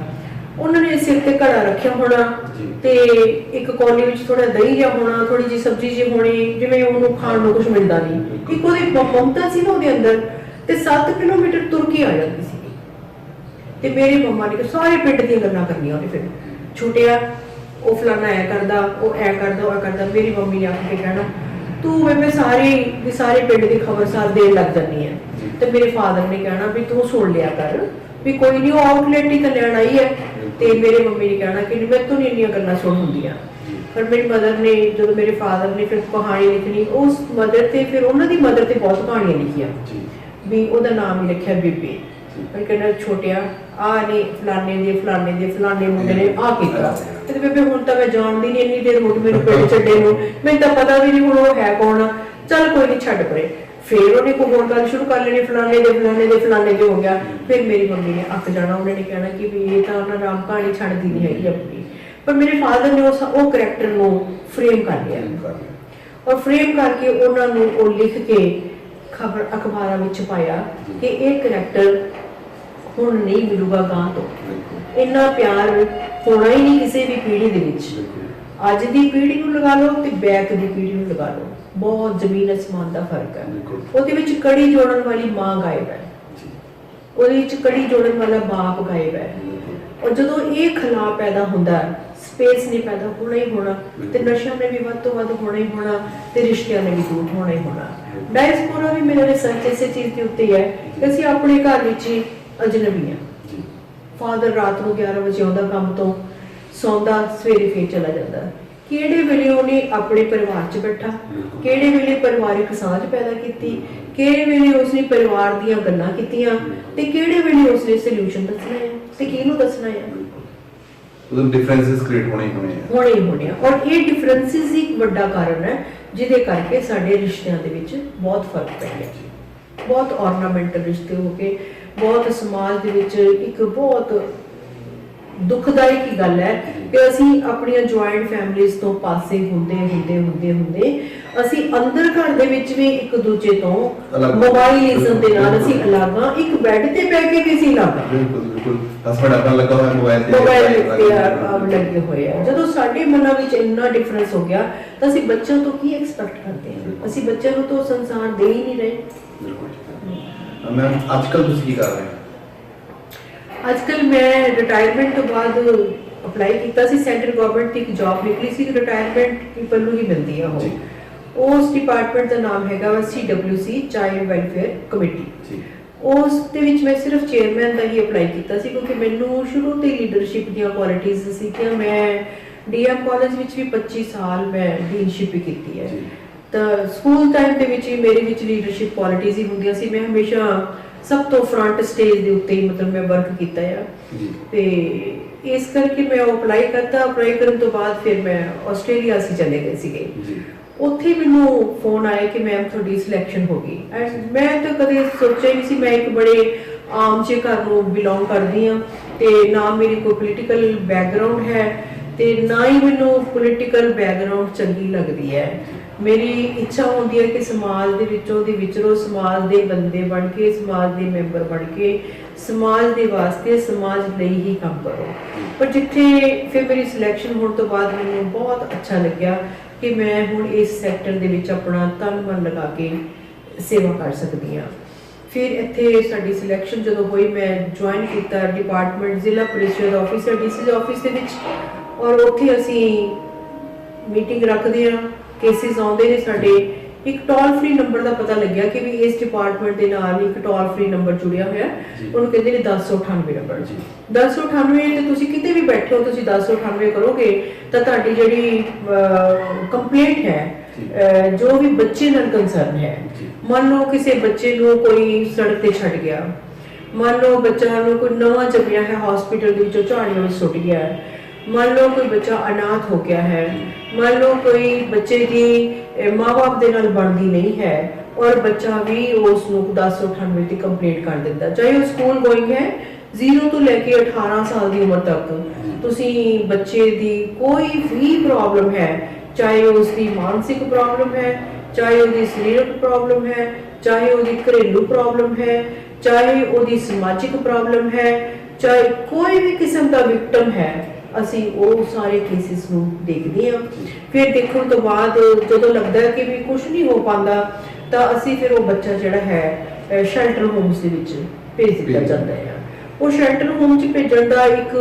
ਉਹਨਾਂ ਨੇ ਸਿਰ ਤੇ ਘੜਾ ਰੱਖਿਆ ਹੋਣਾ ਤੇ ਇੱਕ ਕੌਲੀ ਵਿੱਚ ਥੋੜਾ ਦਹੀਂ ਜਿਹਾ ਹੋਣਾ, ਥੋੜੀ ਜਿਹੀ ਸਬਜ਼ੀ ਜਿਹੀ ਹੋਣੀ, ਜਿਵੇਂ ਉਹਨੂੰ ਖਾਣ ਨੂੰ ਕੁਝ ਮਿਲਦਾ ਨਹੀਂ। ਇੱਕ ਉਹਦੀ ਮਮਤਾ ਸੀ ਨਾ ਉਹਦੇ ਅੰਦਰ, ਤੇ 7 ਕਿਲੋਮੀਟਰ ਤੁਰ ਕੇ ਆ ਜਾਂਦੀ ਸੀ। ਤੇ ਮੇਰੀ ਮੰਮਾ ਨੇ ਸਾਰੇ ਪਿੰਡ ਦੀਆਂ ਗੱਲਾਂ ਕਰਨੀਆਂ ਉਹਨੇ, ਫਿਰ ਛੁੱਟਿਆ ਉਹ ਫਲਾਣਾ ਐ ਕਰਦਾ, ਉਹ ਐ ਕਰਦਾ, ਉਹ ਕਰਦਾ। ਮੇਰੀ ਮੰਮੀ ਨੇ ਆ ਕੇ ਕਹਿਣਾ ਤੂੰ ਮੈਂ ਸਾਰੇ ਪਿੰਡ ਦੀ ਖਬਰਸਾਰ ਦੇਣ ਲੱਗ ਜਾਂਦੀ ਹੈ। ਤੇ ਮੇਰੇ ਫਾਦਰ ਨੇ ਕਹਿਣਾ ਵੀ ਤੂੰ ਸੁਣ ਲਿਆ ਕਰ, ਵੀ ਕੋਈ ਨਹੀਂ, ਉਹ ਆਊਟਲੈਟ ਹੀ ਤਾਂ ਲੈਣ ਆਈ ਹੈ। ਤੇ ਮੇਰੇ ਮੰਮੀ ਨੇ ਕਹਿਣਾ ਕਿ ਮੇਰੇ ਤੋਂ ਨਹੀਂ ਇੰਨੀਆਂ ਗੱਲਾਂ ਸੁਣ ਹੁੰਦੀਆਂ। ਪਰ ਮੇਰੀ ਮਦਰ ਨੇ, ਜਦੋਂ ਮੇਰੇ ਫਾਦਰ ਨੇ ਫਿਰ ਕਹਾਣੀ ਲਿਖਣੀ, ਉਸ ਮਦਰ ਤੇ ਫਿਰ ਉਹਨਾਂ ਦੀ ਮਦਰ ਤੇ ਬਹੁਤ ਕਹਾਣੀਆਂ ਲਿਖੀਆਂ ਵੀ ਉਹਦਾ ਨਾਮ ਹੀ ਰੱਖਿਆ ਬੀਬੀ। ਪਰ ਕਹਿੰਦਾ ਛੋਟਿਆ ਆ ਨੇ ਫਲਾਣੇ ਦੇ ਫਲਾਣੇ ਮੁੰਡੇ ਨੇ ਆ ਕੀਤਾ। ਤੇ ਬੇਬੇ ਹੁਣ ਤਾਂ ਮੈਂ ਜਾਣਦੀ ਨਹੀਂ, ਇੰਨੀ ਦੇਰ ਹੋ ਗਈ ਮੈਨੂੰ ਪਿੰਡ ਛੱਡੇ ਨੂੰ, ਮੈਨੂੰ ਤਾਂ ਪਤਾ ਵੀ ਨਹੀਂ ਹੁਣ ਉਹ ਹੈ ਕੌਣ। ਚੱਲ ਕੋਈ ਨਹੀਂ, ਛੱਡ ਪਰੇ। ਫਿਰ ਉਹਨੇ ਕੋਈ ਹੋਰ ਗੱਲ ਸ਼ੁਰੂ ਕਰ ਲੈਣੀ, ਫਲਾਣੇ ਦੇ ਹੋ ਗਿਆ। ਫਿਰ ਮੇਰੀ ਮੰਮੀ ਨੇ ਅੱਕ ਜਾਣਾ, ਉਹਨੇ ਨੇ ਕਹਿਣਾ ਕਿ ਵੀ ਇਹ ਤਾਂ ਉਹਨਾਂ ਰਾਮ ਕਹਾਣੀ ਛੱਡਦੀ ਨਹੀਂ ਹੈਗੀ ਆਪਣੀ। ਪਰ ਮੇਰੇ ਫਾਦਰ ਨੇ ਉਹ ਕਰੈਕਟਰ ਨੂੰ ਫਰੇਮ ਕਰ ਲਿਆ, ਔਰ ਫਰੇਮ ਕਰਕੇ ਉਹਨਾਂ ਨੂੰ ਉਹ ਲਿਖ ਕੇ ਖਬਰ ਅਖਬਾਰਾਂ ਵਿੱਚ ਪਾਇਆ ਕਿ ਇਹ ਕਰੈਕਟਰ ਹੁਣ ਨਹੀਂ ਮਿਲੂਗਾ ਗਾਂ ਤੋਂ। ਇੰਨਾ ਪਿਆਰ ਹੋਣਾ ਹੀ ਨਹੀਂ ਕਿਸੇ ਵੀ ਪੀੜ੍ਹੀ ਦੇ ਵਿੱਚ। ਅੱਜ ਦੀ ਪੀੜ੍ਹੀ ਨੂੰ ਲਗਾ ਲਓ ਤੇ ਬੈਕ ਦੀ ਪੀੜ੍ਹੀ ਨੂੰ ਲਗਾ ਲਓ, ਬਹੁਤ ਜ਼ਮੀਨ ਅਸਮਾਨ ਦਾ ਫਰਕ ਹੈ। ਉਹਦੇ ਵਿੱਚ ਕੜੀ ਜੋੜਨ ਵਾਲੀ ਮਾਂ ਗਾਇਬ ਹੈ, ਉਹਦੇ ਵਿੱਚ ਕੜੀ ਜੋੜਨ ਵਾਲਾ ਬਾਪ ਗਾਇਬ ਹੈ। ਔਰ ਜਦੋਂ ਇਹ ਖਲਾ ਪੈਦਾ ਹੁੰਦਾ, ਸਪੇਸ ਨੇ ਪੈਦਾ ਹੋਣਾ ਹੀ ਹੋਣਾ, ਤੇ ਨਸ਼ਿਆਂ ਨੇ ਵੀ ਵੱਧ ਤੋਂ ਵੱਧ ਹੋਣਾ ਹੀ ਹੋਣਾ, ਤੇ ਰਿਸ਼ਤਿਆਂ ਨੇ ਵੀ ਦੂਰ ਹੋਣਾ ਹੀ ਹੋਣਾ। ਡਾਇਸਪੋਰਾ ਵੀ ਮੇਰਾ ਰਿਸਰਚ ਇਸੇ ਚੀਜ਼ ਦੇ ਉੱਤੇ ਹੈ ਕਿ ਅਸੀਂ ਆਪਣੇ ਘਰ ਵਿੱਚ ਹੀ ਅਜਨਬੀ ਹਾਂ। ਫਾਦਰ ਰਾਤ ਨੂੰ 11 ਵਜੇ ਆਉਂਦਾ ਕੰਮ ਤੋਂ, ਸੌਂਦਾ, ਸਵੇਰੇ ਫੇਰ ਚਲਾ ਜਾਂਦਾ। ਕਿਹੜੇ ਵੇਲੇ ਉਹਨੇ ਆਪਣੇ ਪਰਿਵਾਰ 'ਚ ਬੈਠਾ, ਕਿਹੜੇ ਵੇਲੇ ਪਰਿਵਾਰਿਕ ਸਾਂਝ ਪੈਦਾ ਕੀਤੀ, ਕਿਹੜੇ ਵੇਲੇ ਉਸਨੇ ਪਰਿਵਾਰ ਦੀਆਂ ਗੱਲਾਂ ਕੀਤੀਆਂ, ਤੇ ਕਿਹੜੇ ਵੇਲੇ ਉਸਨੇ ਸੋਲੂਸ਼ਨ ਦੱਸਣਾ ਹੈ ਤੇ ਕਿਹਨੂੰ ਦੱਸਣਾ ਹੈ। ਉਹਦੇ ਡਿਫਰੈਂਸਸ ਕ੍ਰੀਏਟ ਹੋਣੇ ਆ। ਔਰ ਇਹ ਡਿਫਰੈਂਸਸ ਹੀ ਇੱਕ ਵੱਡਾ ਕਾਰਨ ਹੈ ਜਿਹਦੇ ਕਰਕੇ ਸਾਡੇ ਰਿਸ਼ਤਿਆਂ ਦੇ ਵਿੱਚ ਬਹੁਤ ਫਰਕ ਪੈ ਗਿਆ। ਬਹੁਤ ਔਰਨਾਮੈਂਟਲ ਰਿਸ਼ਤੇ ਹੋ ਕੇ, ਬਹੁਤ ਸਮਾਜ ਦੇ ਵਿੱਚ ਇੱਕ ਬਹੁਤ ਦੁਖਦਾਇਕ ਗੱਲ ਹੈ ਕਿ ਅਸੀਂ ਆਪਣੀਆਂ ਜੁਆਇੰਟ ਫੈਮਿਲੀਜ਼ ਤੋਂ ਪਾਸੇ ਹੁੰਦੇ ਅਸੀਂ ਅੰਦਰ ਘਰ ਦੇ ਵਿੱਚ ਵੀ ਇੱਕ ਦੂਜੇ ਤੋਂ ਮੋਬਾਈਲਿਜ਼ਮ ਦੇ ਨਾਲ ਅਸੀਂ ਅਲੱਗ ਹਾਂ। ਇੱਕ ਬੈੱਡ ਤੇ ਬੈ ਕੇ ਵੀ ਅਸੀਂ ਅਲੱਗ ਹਾਂ। ਬਿਲਕੁਲ ਹਸਬੰਡ ਆਪਣਾ ਲੱਗਾ ਹੋਇਆ ਮੋਬਾਈਲ ਤੇ ਲੱਗੇ ਹੋਏ ਆ। ਜਦੋਂ ਸਾਡੇ ਮਨਾਂ ਵਿੱਚ ਇੰਨਾ ਡਿਫਰੈਂਸ ਹੋ ਗਿਆ ਤਾਂ ਅਸੀਂ ਬੱਚਿਆਂ ਤੋਂ ਕੀ ਐਕਸਪੈਕਟ ਕਰਦੇ ਹਾਂ? ਅਸੀਂ ਬੱਚਿਆਂ ਨੂੰ ਤਾਂ ਸੰਸਾਰ ਦੇ ਹੀ ਨਹੀਂ ਰਹੇ। ਮੈਮ ਅੱਜ ਕੱਲ ਤੁਸੀਂ ਕੀ ਕਰ ਰਹੇ ਹੋ? ਅੱਜ ਕੱਲ ਮੈਂ ਰਿਟਾਇਰਮੈਂਟ ਤੋਂ ਬਾਅਦ ਅਪਲਾਈ ਕੀਤਾ ਸੀ, ਸੈਂਟਰ ਗਵਰਨਮੈਂਟ ਦੀ ਇੱਕ ਜੌਬ ਨਿਕਲੀ ਸੀ, ਰਿਟਾਇਰਮੈਂਟ ਪੀਪਲ ਨੂੰ ਹੀ ਮਿਲਦੀ ਆ ਉਹ। ਉਸ ਡਿਪਾਰਟਮੈਂਟ ਦਾ ਨਾਮ ਹੈਗਾ CWC, ਚਾਈਲਡ ਵੈਲਫੇਅਰ ਕਮੇਟੀ। ਉਸ ਦੇ ਵਿੱਚ ਮੈਂ ਸਿਰਫ ਚੇਅਰਮੈਨ ਦਾ ਹੀ ਅਪਲਾਈ ਕੀਤਾ ਸੀ, ਕਿਉਂਕਿ ਮੈਨੂੰ ਸ਼ੁਰੂ ਤੋਂ ਹੀ ਲੀਡਰਸ਼ਿਪ ਦੀਆਂ ਕੁਆਲਿਟੀਜ਼ ਸੀ ਕਿ ਮੈਂ DM ਕਾਲਜ ਵਿੱਚ ਵੀ 25 ਸਾਲ ਮੈਂ ਡੀਨਸ਼ਿਪ ਕੀਤੀ ਹੈ। ਤਾਂ ਸਕੂਲ ਟਾਈਮ ਦੇ ਵਿੱਚ ਮੇਰੇ ਵਿੱਚ ਲੀਡਰਸ਼ਿਪ ਕੁਆਲਿਟੀਜ਼ ਹੀ ਹੁੰਦੀਆਂ ਸੀ। ਮੈਂ ਹਮੇਸ਼ਾ ਸਭ ਤੋਂ ਫਰੰਟ ਸਟੇਜ ਦੇ ਉੱਤੇ ਹੀ ਮਤਲਬ ਮੈਂ ਵਰਕ ਕੀਤਾ ਆ। ਤੇ ਇਸ ਕਰਕੇ ਮੈਂ ਅਪਲਾਈ ਕਰਤਾ। ਅਪਲਾਈ ਕਰਨ ਤੋਂ ਬਾਅਦ ਫਿਰ ਮੈਂ ਆਸਟ੍ਰੇਲੀਆ ਅਸੀਂ ਚਲੇ ਗਏ ਸੀਗੇ। ਉੱਥੇ ਮੈਨੂੰ ਫੋਨ ਆਇਆ ਕਿ ਮੈਮ ਤੁਹਾਡੀ ਸਿਲੈਕਸ਼ਨ ਹੋ ਗਈ। ਐਂਡ ਮੈਂ ਤਾਂ ਕਦੇ ਸੋਚਿਆ ਹੀ ਨਹੀਂ ਸੀ। ਮੈਂ ਇੱਕ ਬੜੇ ਆਮ ਜਿਹੇ ਘਰ ਨੂੰ ਬਿਲੋਂਗ ਕਰਦੀ ਹਾਂ ਤੇ ਨਾ ਮੇਰੀ ਕੋਈ ਪੋਲੀਟੀਕਲ ਬੈਕਗ੍ਰਾਉਂਡ ਹੈ ਤੇ ਨਾ ਹੀ ਮੈਨੂੰ ਪੋਲੀਟੀਕਲ ਬੈਕਗ੍ਰਾਉਂਡ ਚੰਗੀ ਲੱਗਦੀ ਹੈ। ਮੇਰੀ ਇੱਛਾ ਹੁੰਦੀ ਹੈ ਕਿ ਸਮਾਜ ਦੇ ਵਿੱਚੋਂ ਦੀ ਵਿਚਰੋ, ਸਮਾਜ ਦੇ ਬੰਦੇ ਬਣ ਕੇ, ਸਮਾਜ ਦੇ ਮੈਂਬਰ ਬਣ ਕੇ, ਸਮਾਜ ਦੇ ਵਾਸਤੇ, ਸਮਾਜ ਲਈ ਹੀ ਕੰਮ ਕਰੋ। ਪਰ ਜਿੱਥੇ ਫਿਰ ਮੇਰੀ ਸਿਲੈਕਸ਼ਨ ਹੋਣ ਤੋਂ ਬਾਅਦ ਮੈਨੂੰ ਬਹੁਤ ਅੱਛਾ ਲੱਗਿਆ ਕਿ ਮੈਂ ਹੁਣ ਇਸ ਸੈਕਟਰ ਦੇ ਵਿੱਚ ਆਪਣਾ ਤਨ ਮਨ ਲਗਾ ਕੇ ਸੇਵਾ ਕਰ ਸਕਦੀ ਹਾਂ। ਫਿਰ ਇੱਥੇ ਸਾਡੀ ਸਿਲੈਕਸ਼ਨ ਜਦੋਂ ਹੋਈ, ਮੈਂ ਜੁਆਇਨ ਕੀਤਾ ਡਿਪਾਰਟਮੈਂਟ ਜ਼ਿਲ੍ਹਾ ਪੁਲਿਸ ਆਫਿਸਰ DC ਆਫਿਸ ਦੇ ਵਿੱਚ। ਔਰ ਉੱਥੇ ਅਸੀਂ ਮੀਟਿੰਗ ਰੱਖਦੇ ਹਾਂ, ਕੇਸਿਸ ਆਉਂਦੇ ਨੇ ਸਾਡੇ ਇੱਕ ਟੋਲ ਫ੍ਰੀ ਨੰਬਰ ਦਾ ਪਤਾ ਲੱਗਿਆ ਕਿ ਵੀ ਇਸ ਡਿਪਾਰਟਮੈਂਟ ਦੇ ਨਾਲ ਇੱਕ ਟੋਲ ਫ੍ਰੀ ਨੰਬਰ ਜੁੜਿਆ ਹੋਇਆ, ਉਹਨੂੰ ਕਹਿੰਦੇ ਨੇ 1098 ਨੰਬਰ। 1098 ਤੇ ਤੁਸੀਂ ਕਿਤੇ ਵੀ ਬੈਠੇ ਹੋ, ਤੁਸੀਂ 1098 ਕਰੋਗੇ ਤਾਂ ਤੁਹਾਡੀ ਜਿਹੜੀ ਕੰਪਲੇਂਟ ਹੈ, ਜੋ ਵੀ ਬੱਚੇ ਨਾਲ ਕੰਸਰਨ ਹੈ, ਮੰਨ ਲਓ ਕਿਸੇ ਬੱਚੇ ਨੂੰ ਕੋਈ ਸੜਕ ਤੇ ਛੱਡ ਗਿਆ, ਮੰਨ ਲਓ ਬੱਚਾ ਨੂੰ ਕੋਈ ਨਵਾਂ ਜੰਮਿਆ ਹੈ ਹਸਪੀਟਲ ਦੇ ਵਿੱਚੋਂ ਝਾੜੀਆਂ ਵਿੱਚ ਸੁੱਟ ਗਿਆ ਹੈ, ਮੰਨ ਲਓ ਕੋਈ ਬੱਚਾ ਅਨਾਥ ਹੋ ਗਿਆ ਹੈ, ਮੰਨ ਲਓ ਕੋਈ ਬੱਚੇ ਦੀ ਮਾਂ-ਬਾਪ ਦੇ ਨਾਲ ਬਣਦੀ ਨਹੀਂ ਹੈ ਔਰ ਬੱਚਾ ਵੀ ਉਸ ਨੂੰ 1098 ਤੇ ਕੰਪਲੇਂਟ ਕਰ ਦਿੰਦਾ, ਚਾਹੇ ਉਹ ਸਕੂਲ ਗੋਇੰਗ ਹੈ 0 ਤੋਂ ਲੈ ਕੇ 18 ਸਾਲ ਦੀ ਉਮਰ ਤੱਕ, ਤੁਸੀਂ ਬੱਚੇ ਦੀ ਕੋਈ ਵੀ ਪ੍ਰੋਬਲਮ ਹੈ, ਚਾਹੇ ਉਸ ਦੀ ਮਾਨਸਿਕ ਪ੍ਰੋਬਲਮ ਹੈ, ਚਾਹੇ ਉਹਦੀ ਸਰੀਰਕ ਪ੍ਰੋਬਲਮ ਹੈ, ਚਾਹੇ ਉਹਦੀ ਘਰੇਲੂ ਪ੍ਰੋਬਲਮ ਹੈ, ਚਾਹੇ ਉਹਦੀ ਸਮਾਜਿਕ ਪ੍ਰੋਬਲਮ ਹੈ, ਚਾਹੇ ਕੋਈ ਵੀ ਕਿਸਮ ਦਾ ਵਿਕਟਮ ਹੈ, ਅਸੀਂ ਉਹ ਸਾਰੇ ਕੇਸਿਸ ਨੂੰ ਦੇਖਦੇ ਹਾਂ। ਫਿਰ ਦੇਖਣ ਤੋਂ ਬਾਅਦ ਜਦੋਂ ਲੱਗਦਾ ਕਿ ਵੀ ਕੁਝ ਨਹੀਂ ਹੋ ਪਾਉਂਦਾ ਤਾਂ ਅਸੀਂ ਫਿਰ ਉਹ ਬੱਚਾ ਜਿਹੜਾ ਹੈ ਸ਼ੈਲਟਰ ਹੋਮਸ ਦੇ ਵਿੱਚ ਭੇਜ ਦਿੱਤਾ ਜਾਂਦਾ ਹੈ। ਉਹ ਸ਼ੈਲਟਰ ਹੋਮ 'ਚ ਭੇਜਣ ਦਾ ਇੱਕ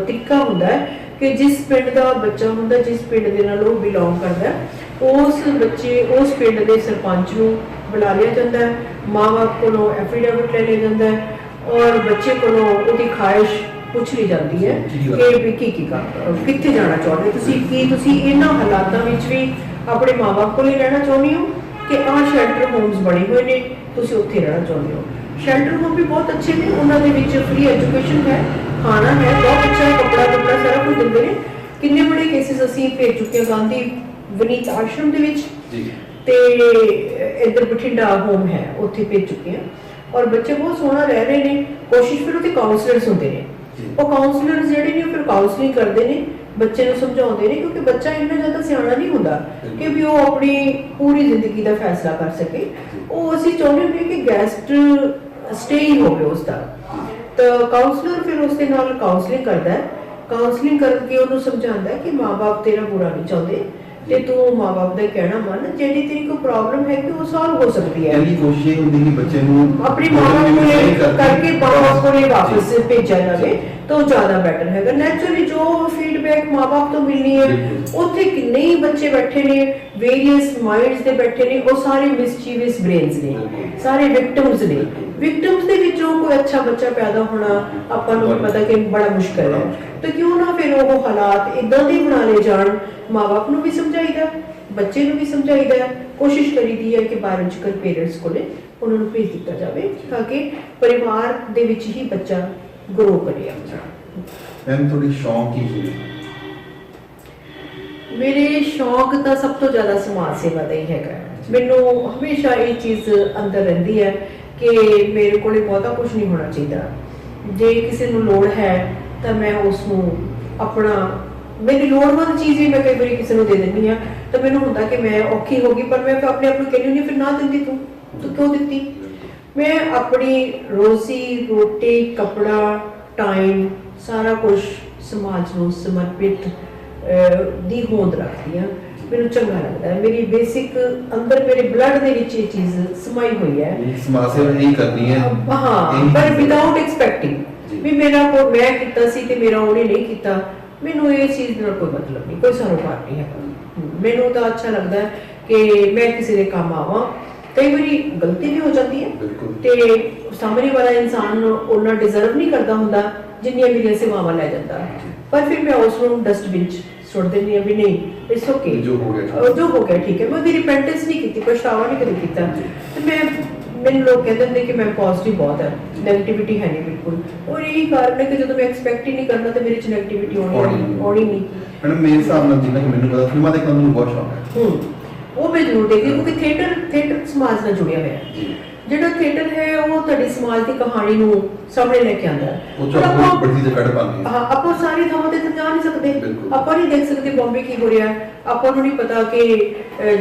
ਤਰੀਕਾ ਹੁੰਦਾ ਹੈ ਕਿ ਜਿਸ ਪਿੰਡ ਦਾ ਬੱਚਾ ਹੁੰਦਾ, ਜਿਸ ਪਿੰਡ ਦੇ ਨਾਲ ਉਹ ਬਿਲੋਂਗ ਕਰਦਾ, ਉਸ ਪਿੰਡ ਦੇ ਸਰਪੰਚ ਨੂੰ ਬੁਲਾ ਲਿਆ ਜਾਂਦਾ ਹੈ, ਮਾਂ-ਬਾਪ ਕੋਲੋਂ ਐਫੀਡੇਵਿਟ ਲੈ ਲਿਆ ਜਾਂਦਾ ਹੈ ਔਰ ਬੱਚੇ ਕੋਲੋਂ ਉਹਦੀ ਖਾਹਿਸ਼ ਪੁੱਛ ਲਈ ਜਾਂਦੀ ਹੈ ਕਿ ਵੀ ਕੀ ਕਿੱਥੇ ਜਾਣਾ ਚਾਹੁੰਦੇ ਤੁਸੀਂ ਇਹਨਾਂ ਹਾਲਾਤਾਂ ਵਿੱਚ ਵੀ ਆਪਣੇ ਮਾਂ-ਬਾਪ ਕੋਲ ਹੀ ਰਹਿਣਾ ਚਾਹੁੰਦੇ ਹੋ ਕਿ ਆਹ ਸ਼ੈਲਟਰ ਹੋਮਸ ਬਣੇ ਹੋਏ ਨੇ, ਤੁਸੀਂ ਉੱਥੇ ਰਹਿਣਾ ਚਾਹੁੰਦੇ ਹੋ। ਸ਼ੈਲਟਰ ਹੋਮ ਵੀ ਬਹੁਤ ਅੱਛੇ ਨੇ, ਉਹਨਾਂ ਦੇ ਵਿੱਚ ਫ੍ਰੀ ਐਜੂਕੇਸ਼ਨ ਹੈ, ਖਾਣਾ ਹੈ, ਬਹੁਤ ਅੱਛਾ ਕੱਪੜਾ ਸਾਰਾ ਕੁਝ ਦਿੰਦੇ ਨੇ। ਕਿੰਨੇ ਬੜੇ ਕੇਸਿਸ ਅਸੀਂ ਭੇਜ ਚੁੱਕੇ ਹਾਂ ਗਾਂਧੀ ਵਨੀਤ ਆਸ਼ਰਮ ਦੇ ਵਿੱਚ ਤੇ ਇੱਧਰ ਬਠਿੰਡਾ ਹੋਮ ਹੈ, ਉੱਥੇ ਭੇਜ ਚੁੱਕੇ ਹਾਂ ਔਰ ਬੱਚੇ ਬਹੁਤ ਸੋਹਣਾ ਰਹਿ ਰਹੇ ਨੇ। ਕੋਸ਼ਿਸ਼ ਫਿਰ ਉੱਥੇ ਕਾਉਂਸਲਰਸ ਹੁੰਦੇ ਨੇ, ਉਹ ਕਾਉਂਸਲਰ ਜਿਹੜੇ ਨੇ ਫਿਰ ਕਾਉਂਸਲਿੰਗ ਕਰਦੇ ਨੇ, ਬੱਚੇ ਨੂੰ ਸਮਝਾਉਂਦੇ ਨੇ, ਕਿਉਂਕਿ ਬੱਚਾ ਇੰਨਾ ਜ਼ਿਆਦਾ ਸਿਆਣਾ ਨਹੀਂ ਹੁੰਦਾ ਕਿ ਵੀ ਉਹ ਆਪਣੀ ਪੂਰੀ ਜ਼ਿੰਦਗੀ ਦਾ ਫੈਸਲਾ ਕਰ ਸਕੇ। ਉਹ ਅਸੀਂ ਚਾਹੁੰਦੇ ਹਾਂ ਕਿ ਗੈਸਟ ਸਟੇ ਹੀ ਹੋਵੇ ਉਸਦਾ, ਤਾਂ ਕਾਉਂਸਲਰ ਫਿਰ ਉਸ ਦੇ ਨਾਲ ਕਾਉਂਸਲਿੰਗ ਕਰਦਾ ਹੈ, ਕਾਉਂਸਲਿੰਗ ਕਰਕੇ ਉਹਨੂੰ ਸਮਝਾਉਂਦਾ ਹੈ ਕਿ ਮਾਂ-ਬਾਪ ਤੇਰਾ ਬੁਰਾ ਨਹੀਂ ਚਾਹੁੰਦੇ ਤੇ ਤੂੰ ਮਾਂ-ਬਾਪ ਦਾ ਕਹਿਣਾ ਮੰਨ, ਜਿਹੜੀ ਤੇਰੀ ਕੋਈ ਪ੍ਰੋਬਲਮ ਹੈ ਕਿ ਉਹ ਸੋਲਵ ਹੋ ਸਕਦੀ ਹੈ। ਇਹਦੀ ਕੋਸ਼ਿਸ਼ ਇਹ ਹੁੰਦੀ ਕਿ ਬੱਚੇ ਨੂੰ ਆਪਣੀ ਮਾਂ-ਬਾਪ ਕੋਲੇ ਕਰਕੇ ਮਾਂ-ਬਾਪ ਕੋਲੇ ਵਾਪਸ ਭੇਜਿਆ ਜਾਵੇ ਤਾਂ ਉਹ ਜ਼ਿਆਦਾ ਬੈਟਰ ਹੈਗਾ। ਨੈਚੁਰਲੀ ਜੋ ਫੀਡਬੈਕ ਮਾਂ-ਬਾਪ ਤੋਂ ਮਿਲਣੀ ਹੈ, ਉੱਥੇ ਕਿੰਨੇ ਹੀ ਬੱਚੇ ਬੈਠੇ ਨੇ, ਵੇਰੀਅਸ ਮਾਈਂਡਸ ਦੇ ਬੈਠੇ ਨੇ, ਉਹ ਸਾਰੇ ਮਿਸਚੀਵਸ ਬ੍ਰੇਨਸ ਨੇ, ਸਾਰੇ ਵਿਕਟਮਸ ਨੇ। ਵਿਕਟਮਸ ਦੇ ਵਿੱਚੋਂ ਕੋਈ ਅੱਛਾ ਬੱਚਾ ਪੈਦਾ ਹੋਣਾ ਆਪਾਂ ਨੂੰ ਪਤਾ ਕਿ ਬੜਾ ਮੁਸ਼ਕਲ ਹੈ, ਤਾਂ ਕਿਉਂ ਨਾ ਫਿਰ ਉਹ ਹਾਲਾਤ ਇਦਾਂ ਦੇ ਬਣਾ ਲਏ ਜਾਣ। ਮਾਂ-ਬਾਪ ਨੂੰ ਵੀ ਸਮਝਾਈਦਾ, ਬੱਚੇ ਨੂੰ ਵੀ ਸਮਝਾਈਦਾ, ਕੋਸ਼ਿਸ਼ ਕਰੀਦੀ ਹੈ ਕਿ ਬਾਇਓਲੋਜੀਕਲ ਪੇਰੈਂਟਸ ਕੋਲੇ ਉਹਨਾਂ ਨੂੰ ਭੇਜ ਦਿੱਤਾ ਜਾਵੇ ਤਾਂ ਕਿ ਪਰਿਵਾਰ ਦੇ ਵਿੱਚ ਹੀ ਬੱਚਾ ਗਰੋ ਕਰੇ। ਮੈਮ ਤੁਹਾਡੀ ਸ਼ੌਂਕ ਕੀ ਸੀ? ਮੇਰੇ ਸ਼ੌਂਕ ਤਾਂ ਸਭ ਤੋਂ ਜ਼ਿਆਦਾ ਸਮਾਜ ਸੇਵਾ ਦਾ ਹੀ ਹੈਗਾ। ਮੈਨੂੰ ਹਮੇਸ਼ਾ ਇਹ ਚੀਜ਼ ਅੰਦਰ ਰਹਿੰਦੀ ਹੈ ਕਿ ਮੇਰੇ ਕੋਲੇ ਬਹੁਤਾ ਕੁਝ ਨਹੀਂ ਹੋਣਾ ਚਾਹੀਦਾ। ਜੇ ਕਿਸੇ ਨੂੰ ਲੋੜ ਹੈ ਤਾਂ ਮੈਂ ਉਸ ਨੂੰ ਮੇਰੀ ਲੋੜਵੰਦ ਚੀਜ਼ ਵੀ ਮੈਂ ਕਈ ਵਾਰੀ ਕਿਸੇ ਨੂੰ ਦੇ ਦਿੰਦੀ ਹਾਂ ਤਾਂ ਮੈਨੂੰ ਹੁੰਦਾ ਕਿ ਮੈਂ ਔਖੀ ਹੋ ਗਈ, ਪਰ ਮੈਂ ਆਪਣੇ ਆਪ ਨੂੰ ਕਹਿੰਦੀ ਨਹੀਂ ਫਿਰ ਨਾ ਦਿੰਦੀ, ਤੂੰ ਕਿਉਂ ਦਿੱਤੀ। ਮੈਂ ਆਪਣੀ ਰੋਜ਼ੀ ਰੋਟੀ, ਕੱਪੜਾ, ਟਾਈਮ ਸਾਰਾ ਕੁਝ ਸਮਾਜ ਨੂੰ ਸਮਰਪਿਤ ਦੀ ਹੋਂਦ ਰੱਖਦੀ ਹਾਂ। ਮੈਨੂੰ ਚੰਗਾ ਲੱਗਦਾ ਹੈ, ਮੇਰੀ ਬੇਸਿਕ ਅੰਦਰ ਮੇਰੇ ਬਲੱਡ ਦੇ ਵਿੱਚ ਇਹ ਚੀਜ਼ ਸਮਾਈ ਹੋਈ ਹੈ। ਸਮਾਜ ਸੇਵਾ ਨਹੀਂ ਕਰਨੀ ਹੈ, ਹਾਂ, ਪਰ ਵਿਦਆਊਟ ਐਕਸਪੈਕਟਿੰਗ ਵੀ ਮੈਂ ਕੀਤਾ ਸੀ ਤੇ ਮੇਰਾ ਉਹਨੇ ਨਹੀਂ ਕੀਤਾ, ਮੈਨੂੰ ਇਹ ਚੀਜ਼ ਨਾਲ ਕੋਈ ਮਤਲਬ ਨਹੀਂ, ਕੋਈ ਸਰੋਕਾਰ ਨਹੀਂ ਹੈ। ਮੈਨੂੰ ਤਾਂ ਅੱਛਾ ਲੱਗਦਾ ਹੈ ਕਿ ਮੈਂ ਕਿਸੇ ਦੇ ਕੰਮ ਆਵਾਂ। ਕਈ ਵਾਰੀ ਗਲਤੀ ਵੀ ਹੋ ਜਾਂਦੀ ਹੈ ਤੇ ਸਾਹਮਣੇ ਵਾਲਾ ਇਨਸਾਨ ਉਹਨਾਂ ਡਿਜ਼ਰਵ ਨਹੀਂ ਕਰਦਾ ਹੁੰਦਾ ਜਿੰਨੀਆਂ ਮੇਰੀਆਂ ਸੇਵਾਵਾਂ ਲੈ ਜਾਂਦਾ, ਪਰ ਫਿਰ ਮੈਂ ਉਸ ਨੂੰ ਡਸਟਬਿਨ 'ਚ ਸੁੱਟ ਦਿੰਦੀ ਹਾਂ ਵੀ ਨਹੀਂ, ਇਟਸ ਓਕੇ, ਜੋ ਹੋ ਗਿਆ ਠੀਕ ਹੈ। ਮੈਂ ਉਹਦੀ ਰਿਪੈਂਟੈਂਸ ਨਹੀਂ ਕੀਤੀ, ਪਛਤਾਵਾ ਨਹੀਂ ਕਦੇ ਕੀਤਾ। ਤੇ ਮੈਨੂੰ ਲੋਕ ਕਹਿੰਦੇ ਨੇ ਕਿ ਮੈਂ ਪੋਜ਼ਿਟਿਵ ਬਹੁਤ ਹੈ, ਨੈਗੇਟਿਵਿਟੀ ਹੈ ਨਹੀਂ ਬਿਲਕੁਲ। ਔਰ ਇਹੀ ਕਾਰਨ ਹੈ ਕਿ ਜਦੋਂ ਮੈਂ ਐਕਸਪੈਕਟ ਹੀ ਨਹੀਂ ਕਰਨਾ ਤਾਂ ਮੇਰੇ 'ਚ ਨੈਗੇਟਿਵਿਟੀ ਆਉਣੀ ਨਹੀਂ। ਮੈਡਮ ਮੇਰੇ ਹਿਸਾਬ ਨਾਲ ਜਿੰਨਾ ਕਿ ਮੈਨੂੰ ਪਤਾ ਫਿਲਮਾਂ ਦੇਖਣ ਦਾ ਮੈਨੂੰ ਬਹੁਤ ਸ਼ੌਕ ਹੈ। ਉਹ ਮੈਂ ਜ਼ਰੂਰ ਦੇਖਦੀ ਕਿਉਂਕਿ ਥੀਏਟਰ ਸਮਾਜ ਨਾਲ ਜੁੜਿਆ ਹੋਇਆ ਹੈ। ਜਿਹੜਾ ਥੀਏਟਰ ਹੈ ਉਹ ਤੁਹਾਡੀ ਸਮਾਜ ਦੀ ਕਹਾਣੀ ਨੂੰ ਸਾਹਮਣੇ ਲੈ ਕੇ ਆਉਂਦਾ ਹੈ। ਆਪਾਂ ਸਾਰੀ ਥਾਵਾਂ ਤੇ ਜਾ ਨਹੀਂ ਸਕਦੇ, ਆਪਾਂ ਨਹੀਂ ਦੇਖ ਸਕਦੇ ਬੰਬੇ ਕੀ ਹੋ ਰਿਹਾ, ਆਪਾਂ ਨੂੰ ਨਹੀਂ ਪਤਾ ਕਿ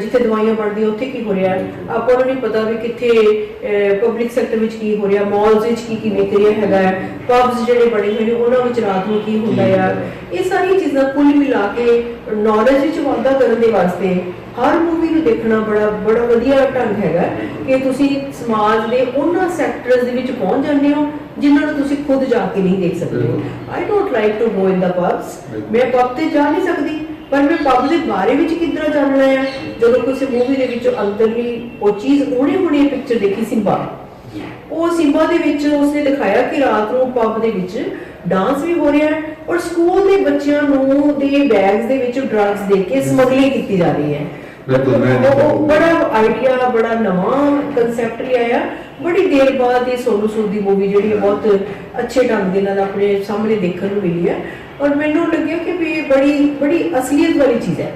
ਜਿੱਥੇ ਦਵਾਈਆਂ ਬਣਦੀਆਂ ਉੱਥੇ ਕੀ ਹੋ ਰਿਹਾ, ਆਪਾਂ ਨੂੰ ਨਹੀਂ ਪਤਾ ਵੀ ਕਿੱਥੇ ਪਬਲਿਕ ਸੈਕਟਰ ਵਿੱਚ ਕੀ ਹੋ ਰਿਹਾ, ਮਾਲਸ ਵਿੱਚ ਕੀ ਵਿਕ ਰਿਹਾ ਹੈਗਾ, ਪਬਸ ਜਿਹੜੇ ਬਣੇ ਹੋਏ ਨੇ ਉਹਨਾਂ ਵਿੱਚ ਰਾਤ ਨੂੰ ਕੀ ਹੁੰਦਾ ਆ। ਇਹ ਸਾਰੀਆਂ ਚੀਜ਼ਾਂ ਕੁੱਲ ਮਿਲਾ ਕੇ ਨੌਲੇਜ ਵਿੱਚ ਵਾਧਾ ਕਰਨ ਦੇ ਵਾਸਤੇ ਹਰ ਮੂਵੀ ਨੂੰ ਦੇਖਣਾ ਬੜਾ ਵਧੀਆ ਢੰਗ ਹੈਗਾ ਕਿ ਤੁਸੀਂ ਸਮਾਜ ਦੇ ਉਹਨਾਂ ਸੈਕਟਰਸ ਦੇ ਵਿੱਚ ਪਹੁੰਚ ਜਾਂਦੇ ਹੋ ਜਿਨ੍ਹਾਂ ਨੂੰ ਤੁਸੀਂ ਖੁਦ ਜਾ ਕੇ ਨਹੀਂ ਦੇਖ ਸਕਦੇ। I don't like to go in the pubs. ਮੈਂ ਪਬ ਤੇ ਜਾ ਨਹੀਂ ਸਕਦੀ, ਪਰ ਮੈਂ ਪੱਬ ਦੇ ਬਾਰੇ ਵਿੱਚ ਕਿੱਦਾਂ ਜਾਣਨਾ ਹੈ ਜਦੋਂ ਕਿਸੇ ਮੂਵੀ ਦੇ ਵਿੱਚ ਅੰਦਰਲੀ ਉਹ ਚੀਜ਼ ਹੁਣੇ ਪਿਕਚਰ ਦੇਖੀ ਸਿੰਬਾ, ਉਹ ਸਿੰਬਾ ਦੇ ਵਿੱਚ ਉਸਨੇ ਦਿਖਾਇਆ ਕਿ ਰਾਤ ਨੂੰ ਪੱਬ ਦੇ ਵਿੱਚ ਡਾਂਸ ਵੀ ਹੋ ਰਿਹਾ ਹੈ ਔਰ ਸਕੂਲ ਦੇ ਬੱਚਿਆਂ ਨੂੰ ਦੇ ਬੈਗਸ ਦੇ ਵਿੱਚ ਡਰੱਗਸ ਦੇ ਕੇ ਸਮਗਲਿੰਗ ਕੀਤੀ ਜਾ ਰਹੀ ਹੈ। ਉਹ ਬੜਾ ਆਈਡੀਆ, ਬੜਾ ਨਵਾਂ ਕਨਸੈਪਟ ਲਿਆਇਆ। ਬੜੀ ਦੇਰ ਬਾਅਦ ਇਹ ਸੋਨੂ ਸੂਦ ਦੀ ਮੂਵੀ ਜਿਹੜੀ ਹੈ ਬਹੁਤ ਅੱਛੇ ਢੰਗ ਦੇ ਨਾਲ ਆਪਣੇ ਸਾਹਮਣੇ ਦੇਖਣ ਨੂੰ ਮਿਲੀ ਹੈ ਔਰ ਮੈਨੂੰ ਲੱਗਿਆ ਕਿ ਵੀ ਬੜੀ ਅਸਲੀਅਤ ਵਾਲੀ ਚੀਜ਼ ਹੈ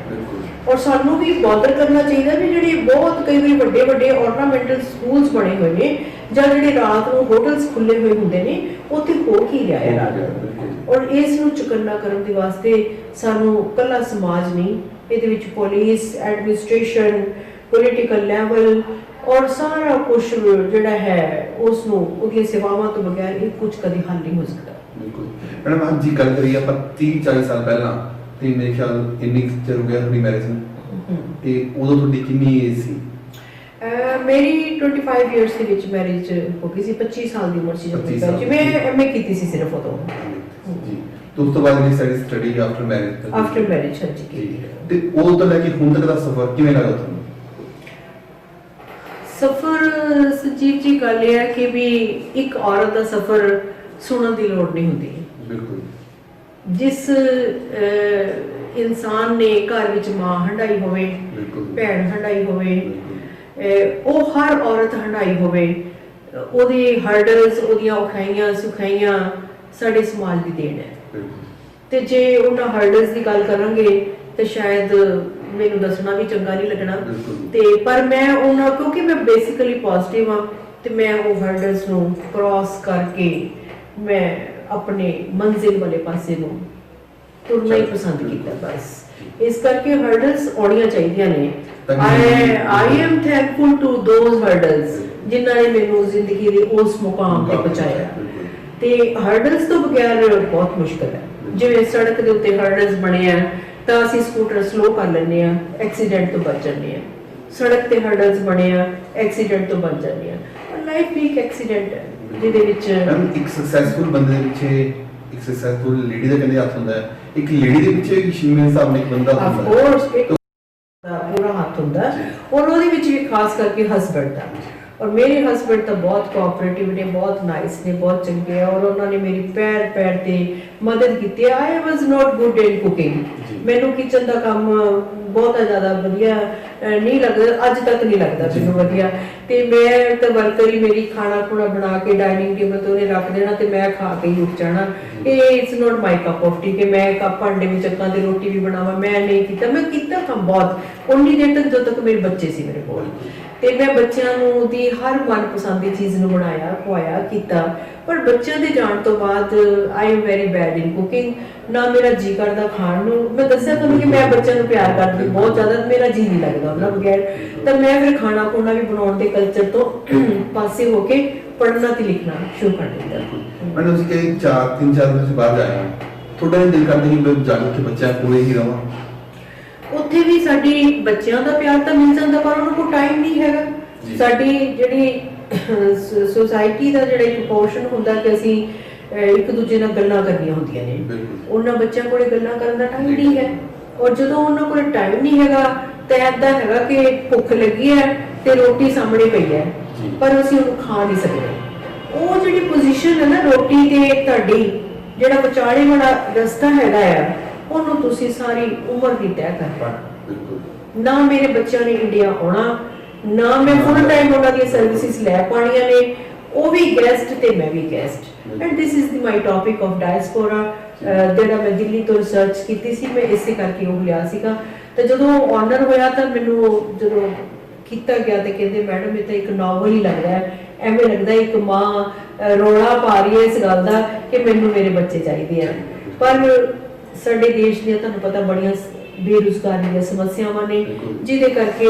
ਔਰ ਸਾਨੂੰ ਵੀ ਬੌਦਰ ਕਰਨਾ ਚਾਹੀਦਾ ਵੀ ਜਿਹੜੇ ਬਹੁਤ ਕਈ ਵਾਰੀ ਵੱਡੇ ਆਰਨਾਮੈਂਟਲ ਸਕੂਲਸ ਬਣੇ ਹੋਏ ਨੇ ਜਾਂ ਜਿਹੜੇ ਰਾਤ ਨੂੰ ਹੋਟਲਸ ਖੁੱਲੇ ਹੋਏ ਹੁੰਦੇ ਨੇ, ਉੱਥੇ ਹੋ ਕੀ ਰਿਹਾ ਹੈ ਰਾਤ ਔਰ ਇਸ ਨੂੰ ਚੁਕੰਨਾ ਕਰਨ ਦੇ ਵਾਸਤੇ ਸਾਨੂੰ ਕੱਲਾ ਸਮਾਜ ਨਹੀਂ, ਇਹਦੇ ਵਿੱਚ ਪੁਲਿਸ, ਐਡਮਿਨਿਸਟ੍ਰੇਸ਼ਨ, ਪੋਲੀਟੀਕਲ ਲੈਵਲ ਔਰ ਸਾਰਾ ਕੁਝ ਜਿਹੜਾ ਹੈ ਉਸ ਨੂੰ ਉਹਦੀਆਂ ਸੇਵਾਵਾਂ ਤੋਂ ਬਗੈਰ ਇਹ ਕੁਝ ਕਦੇ ਹੱਲ ਨਹੀਂ ਹੋ ਸਕਦਾ। ਬਿਲਕੁਲ ਮੈਡਮ, ਅੱਜ ਜੀ ਗੱਲ ਕਰੀਏ ਆਪਾਂ 30-40 ਸਾਲ ਪਹਿਲਾਂ ਤੇ ਮੇਰੇ ਖਿਆਲ ਇੰਨੀ ਚਿਰ ਹੋ ਗਿਆ ਤੁਹਾਡੀ ਮੈਰਿਜ ਨੂੰ, ਤੇ ਉਦੋਂ ਤੁਹਾਡੀ ਕਿੰਨੀ ਏਜ ਸੀ? ਮੇਰੀ 25 ਇਅਰਸ ਦੇ ਵਿੱਚ ਮੈਰਿਜ ਹੋ ਗਈ ਸੀ, 25 ਸਾਲ ਦੀ ਉਮਰ ਸੀ ਜਦੋਂ ਮੈਂ ਐਮਏ ਕੀਤੀ ਸੀ ਸਿਰਫ ਉਦੋਂ ਜੀ। ਤੇ ਉਸ ਤੋਂ ਬਾਅਦ ਮੇਰੀ ਸਟੱਡੀ ਆਫਟਰ ਮੈਰਿਜ ਹਾਂਜੀ ਕੀਤੀ। ਤੇ ਉਹ ਤੋਂ ਲੈ ਕੇ ਹੁਣ ਤੱਕ ਦਾ ਸਫ਼ਰ ਕਿਵੇਂ ਲੱਗਾ ਤੁਹਾਨੂੰ? ਸਫ਼ਰ ਸੰਜੀਵ ਜੀ ਗੱਲ ਇਹ ਹੈ ਕਿ ਵੀ ਇੱਕ ਔਰਤ ਦਾ ਸਫ਼ਰ ਸੁਣਨ ਦੀ ਲੋੜ ਨਹੀਂ ਹੁੰਦੀ। ਬਿਲਕੁਲ। ਜਿਸ ਇਨਸਾਨ ਨੇ ਘਰ ਵਿੱਚ ਮਾਂ ਹੰਡਾਈ ਹੋਵੇ, ਭੈਣ ਹੰਡਾਈ ਹੋਵੇ, ਉਹ ਹਰ ਔਰਤ ਹੰਡਾਈ ਹੋਵੇ, ਉਹਦੇ ਹਰਡਲਸ, ਉਹਦੀਆਂ ਔਖਾਈਆਂ ਸੁਖਾਈਆਂ ਸਾਡੇ ਸਮਾਜ ਦੀ ਦੇਣ ਹੈ। ਤੇ ਜੇ ਉਹਨਾਂ ਹਰਡਲਸ ਦੀ ਗੱਲ ਕਰਾਂਗੇ ਤੇ ਸ਼ਾਇਦ ਮੈਨੂੰ ਦੱਸਣਾ ਵੀ ਚੰਗਾ ਨਹੀਂ ਲੱਗਣਾ, ਤੇ ਪਰ ਮੈਂ ਉਹਨਾਂ ਕਿਉਂਕਿ ਮੈਂ ਬੇਸਿਕਲੀ ਪੋਜ਼ਿਟਿਵ ਹਾਂ ਤੇ ਮੈਂ ਉਹ ਹਰਡਲਸ ਨੂੰ ਕ੍ਰਾਸ ਕਰਕੇ ਮੈਂ ਆਪਣੇ ਮੰਜ਼ਿਲ ਵਾਲੇ ਪਾਸੇ ਨੂੰ ਤੁਰਨਾ ਹੀ ਪਸੰਦ ਕੀਤਾ। ਬਸ ਇਸ ਕਰਕੇ ਹਰਡਲਸ ਆਉਣੀਆਂ ਚਾਹੀਦੀਆਂ ਨੇ। I am thankful to those hurdles ਜਿਨ੍ਹਾਂ ਨੇ ਮੈਨੂੰ ਜ਼ਿੰਦਗੀ ਦੇ ਉਸ ਮੁਕਾਮ ਤੇ ਪਹੁੰਚਾਇਆ। ਤੇ ਹਰਡਲਸ ਤੋਂ ਬਗੈਰ ਬਹੁਤ ਮੁਸ਼ਕਲ ਹੈ। ਜਿਵੇਂ ਸੜਕ ਦੇ ਉੱਤੇ ਹਰਡਲਸ ਬਣੇ ਆ ਤਾਂ ਅਸੀਂ ਸਕੂਟਰ ਸਲੋ ਕਰ ਲੈਂਦੇ ਆ, ਐਕਸੀਡੈਂਟ ਤੋਂ ਬਚ ਜਾਂਦੇ ਆ। ਸੜਕ ਤੇ ਹਰਡਲਸ ਬਣੇ ਆ, ਐਕਸੀਡੈਂਟ ਤੋਂ ਬਚ ਜਾਂਦੇ ਆ। ਲਾਈਫ ਵੀ ਇੱਕ ਐਕਸੀਡੈਂਟ ਹੈ ਜਿਹਦੇ ਵਿੱਚ ਇੱਕ ਸਕਸੈਸਫੁਲ ਬੰਦੇ ਦੇ ਪਿੱਛੇ, ਇੱਕ ਸਕਸੈਸਫੁਲ ਲੇਡੀ ਦਾ ਕਹਿੰਦੇ ਹੱਥ ਹੁੰਦਾ ਹੈ, ਇੱਕ ਲੇਡੀ ਦੇ ਪਿੱਛੇ ਇੱਕ ਸ਼ਿਮੇ ਹਿਸਾਬ ਨਾਲ ਇੱਕ ਬੰਦਾ ਹੁੰਦਾ ਹੈ। ਆਫ ਕੋਰਸ ਇੱਕ ਪੂਰਾ ਹੱਥ ਹੁੰਦਾ ਔਰ ਉਹਦੇ ਵਿੱਚ ਵੀ ਖਾਸ ਕਰਕੇ ਹਸਬੈਂਡ ਦਾ। ਔਰ ਮੇਰੇ ਹਸਬੈਂਡ ਤਾਂ ਬਹੁਤ ਕੋਆਪਰੇਟਿਵ ਨੇ, ਬਹੁਤ ਨਾਈਸ ਨੇ, ਬਹੁਤ ਚੰਗੇ ਆ ਔਰ ਉਹਨਾਂ ਨੇ ਮੇਰੀ ਪੈਰ ਤੇ ਮਦਦ ਕੀਤੀ। ਆਈ ਵਾਸ ਨਾਟ ਗੁੱਡ ਇਨ ਕੁਕਿੰਗ, ਮੈਨੂੰ ਕਿਚਨ ਦਾ ਕੰਮ ਬਹੁਤ ਜ਼ਿਆਦਾ ਵਧੀਆ ਨਹੀਂ ਲੱਗਦਾ, ਅੱਜ ਤੱਕ ਨਹੀਂ ਲੱਗਦਾ ਮੈਨੂੰ ਵਧੀਆ। ਤੇ ਮੈਂ ਤਾਂ ਵਰਕਰ ਹੀ, ਮੇਰੀ ਖਾਣਾ ਖੁਣਾ ਬਣਾ ਕੇ ਡਾਈਨਿੰਗ ਟੇਬਲ ਤੇ ਉਹਨੇ ਰੱਖ ਦੇਣਾ ਤੇ ਮੈਂ ਖਾ ਕੇ ਹੀ ਉੱਠ ਜਾਣਾ। ਇਹ it's not my cup of tea ਕਿ ਮੈਂ ਕੱਪ ਭਾਂਡੇ ਵਿੱਚ ਚੱਕਾਂ ਤੇ ਰੋਟੀ ਵੀ ਬਣਾਵਾਂ। ਮੈਂ ਨਹੀਂ ਕੀਤਾ, ਮੈਂ ਕੀਤਾ ਕੰਮ ਬਹੁਤ ਉਨੀ ਦੇਰ ਤੱਕ ਜਦੋਂ ਤੱਕ ਮੇਰੇ ਬੱਚੇ ਸੀ ਮੇਰੇ ਕੋਲ। ਤੇ ਮੈਂ ਬੱਚਿਆਂ ਨੂੰ ਦੀ ਹਰ ਮਨਪਸੰਦ ਦੀ ਚੀਜ਼ ਨੂੰ ਬਣਾਇਆ, ਖਵਾਇਆ, ਕੀਤਾ। ਪਰ ਬੱਚਿਆਂ ਦੇ ਜਾਣ ਤੋਂ ਬਾਅਦ I am very bad in cooking. ਨਾ ਮੇਰਾ ਜੀ ਕਰਦਾ ਖਾਣ ਨੂੰ। ਮੈਂ ਦੱਸਿਆ ਤੁਹਾਨੂੰ ਕਿ ਮੈਂ ਬੱਚਿਆਂ ਨੂੰ ਪਿਆਰ ਕਰਦੀ ਬਹੁਤ ਜ਼ਿਆਦਾ, ਮੇਰਾ ਜੀ ਨਹੀਂ ਲੱਗਦਾ ਉਹਨਾਂ ਬਗੈਰ। ਤਾਂ ਮੈਂ ਫਿਰ ਖਾਣਾ ਖੁਣਾ ਵੀ ਬਣਾਉਣ ਦੇ ਕਲਚਰ ਤੋਂ ਪਾਸੇ ਹੋ ਕੇ ਪੜ੍ਹਨਾ ਤੇ ਲਿਖਣਾ ਸ਼ੁਰੂ ਕਰ ਦਿੱਤਾ। ਮੈਨੂੰ ਤੁਸੀਂ ਕਿ 3-4 ਦਿਨ ਬਾਅਦ ਆਇਆ, ਤੁਹਾਡਾ ਦਿਲ ਕਰਦਾ ਕਿ ਮੈਂ ਜਾਣ ਕੇ ਬੱਚਿਆਂ ਕੋਲੇ ਹੀ ਰਵਾਂ। ਉੱਥੇ ਵੀ ਸਾਡੀ ਬੱਚਿਆਂ ਦਾ ਪਿਆਰ ਤਾਂ ਮਿਲ ਜਾਂਦਾ ਪਰ ਉਹਨਾਂ ਕੋਲ ਟਾਈਮ ਨਹੀਂ ਹੈਗਾ। ਸਾਡੀ ਜਿਹੜੀ ਸੋਸਾਇਟੀ ਦਾ ਜਿਹੜਾ ਇੱਕ ਪੋਰਸ਼ਨ ਹੁੰਦਾ ਕਿ ਅਸੀਂ ਇੱਕ ਦੂਜੇ ਨਾਲ ਗੱਲਾਂ ਕਰਨੀਆਂ ਹੁੰਦੀਆਂ ਨੇ, ਉਹਨਾਂ ਬੱਚਿਆਂ ਕੋਲੇ ਗੱਲਾਂ ਕਰਨ ਦਾ ਟਾਈਮ ਨਹੀਂ ਹੈ। ਔਰ ਜਦੋਂ ਉਹਨਾਂ ਕੋਲ ਟਾਈਮ ਨਹੀਂ ਹੈਗਾ ਤਾਂ ਏਦਾਂ ਹੈਗਾ ਕਿ ਭੁੱਖ ਲੱਗੀ ਹੈ ਤੇ ਰੋਟੀ ਸਾਹਮਣੇ ਪਈ ਹੈ ਪਰ ਅਸੀਂ ਉਹਨੂੰ ਖਾ ਨਹੀਂ ਸਕਦੇ। ਉਹ ਜਿਹੜੀ ਪੋਜੀਸ਼ਨ ਹੈ ਨਾ ਰੋਟੀ ਤੇ ਤੁਹਾਡੀ, ਜਿਹੜਾ ਵਿਚਾਲੇ ਵਾਲਾ ਰਸਤਾ ਹੈਗਾ ਆ, ਉਹਨੂੰ ਤੁਸੀਂ ਸਾਰੀ ਉਮਰ ਦੀ ਤੈਅ ਕਰ ਪਾਣਾ। ਨਾ ਮੇਰੇ ਬੱਚਿਆਂ ਨੇ ਇੰਡੀਆ ਆਉਣਾ, ਨਾ ਮੈਂ ਫੁੱਲ ਟਾਈਮ ਉਹਨਾਂ ਦੀਆਂ ਸਰਵਿਸਿਜ਼ ਲੈ ਪਾਣੀਆਂ ਨੇ। ਉਹ ਵੀ ਗੈਸਟ ਤੇ ਮੈਂ ਵੀ guest. And this is my topic of diaspora ਜਿਹੜਾ ਮੈਂ ਦਿੱਲੀ ਤੋਂ ਰਿਸਰਚ ਕੀਤੀ ਸੀ, ਮੈਂ ਇਸੇ ਕਰਕੇ ਉਹ ਲਿਆ ਸੀਗਾ। ਤੇ ਜਦੋਂ ਆਨਰ ਹੋਇਆ ਤਾਂ ਮੈਨੂੰ ਜਦੋਂ ਕੀਤਾ ਗਿਆ ਤੇ ਕਹਿੰਦੇ ਮੈਡਮ ਇਹ ਤਾਂ ਇੱਕ ਨੋਵਲ ਹੀ ਲੱਗਦਾ ਹੈ, ਐਵੇਂ ਲੱਗਦਾ ਇੱਕ ਮਾਂ ਰੋਣਾ ਪਾ ਰਹੀ ਹੈ ਇਸ ਗੱਲ ਦਾ ਕਿ ਮੈਨੂੰ ਮੇਰੇ ਬੱਚੇ ਚਾਹੀਦੇ ਆ। ਪਰ ਸਾਡੇ ਦੇਸ਼ ਦੀਆਂ ਤੁਹਾਨੂੰ ਪਤਾ ਬੜੀਆਂ ਬੇਰੁਜ਼ਗਾਰੀ ਦੀਆਂ ਸਮੱਸਿਆਵਾਂ ਨੇ ਜਿਹਦੇ ਕਰਕੇ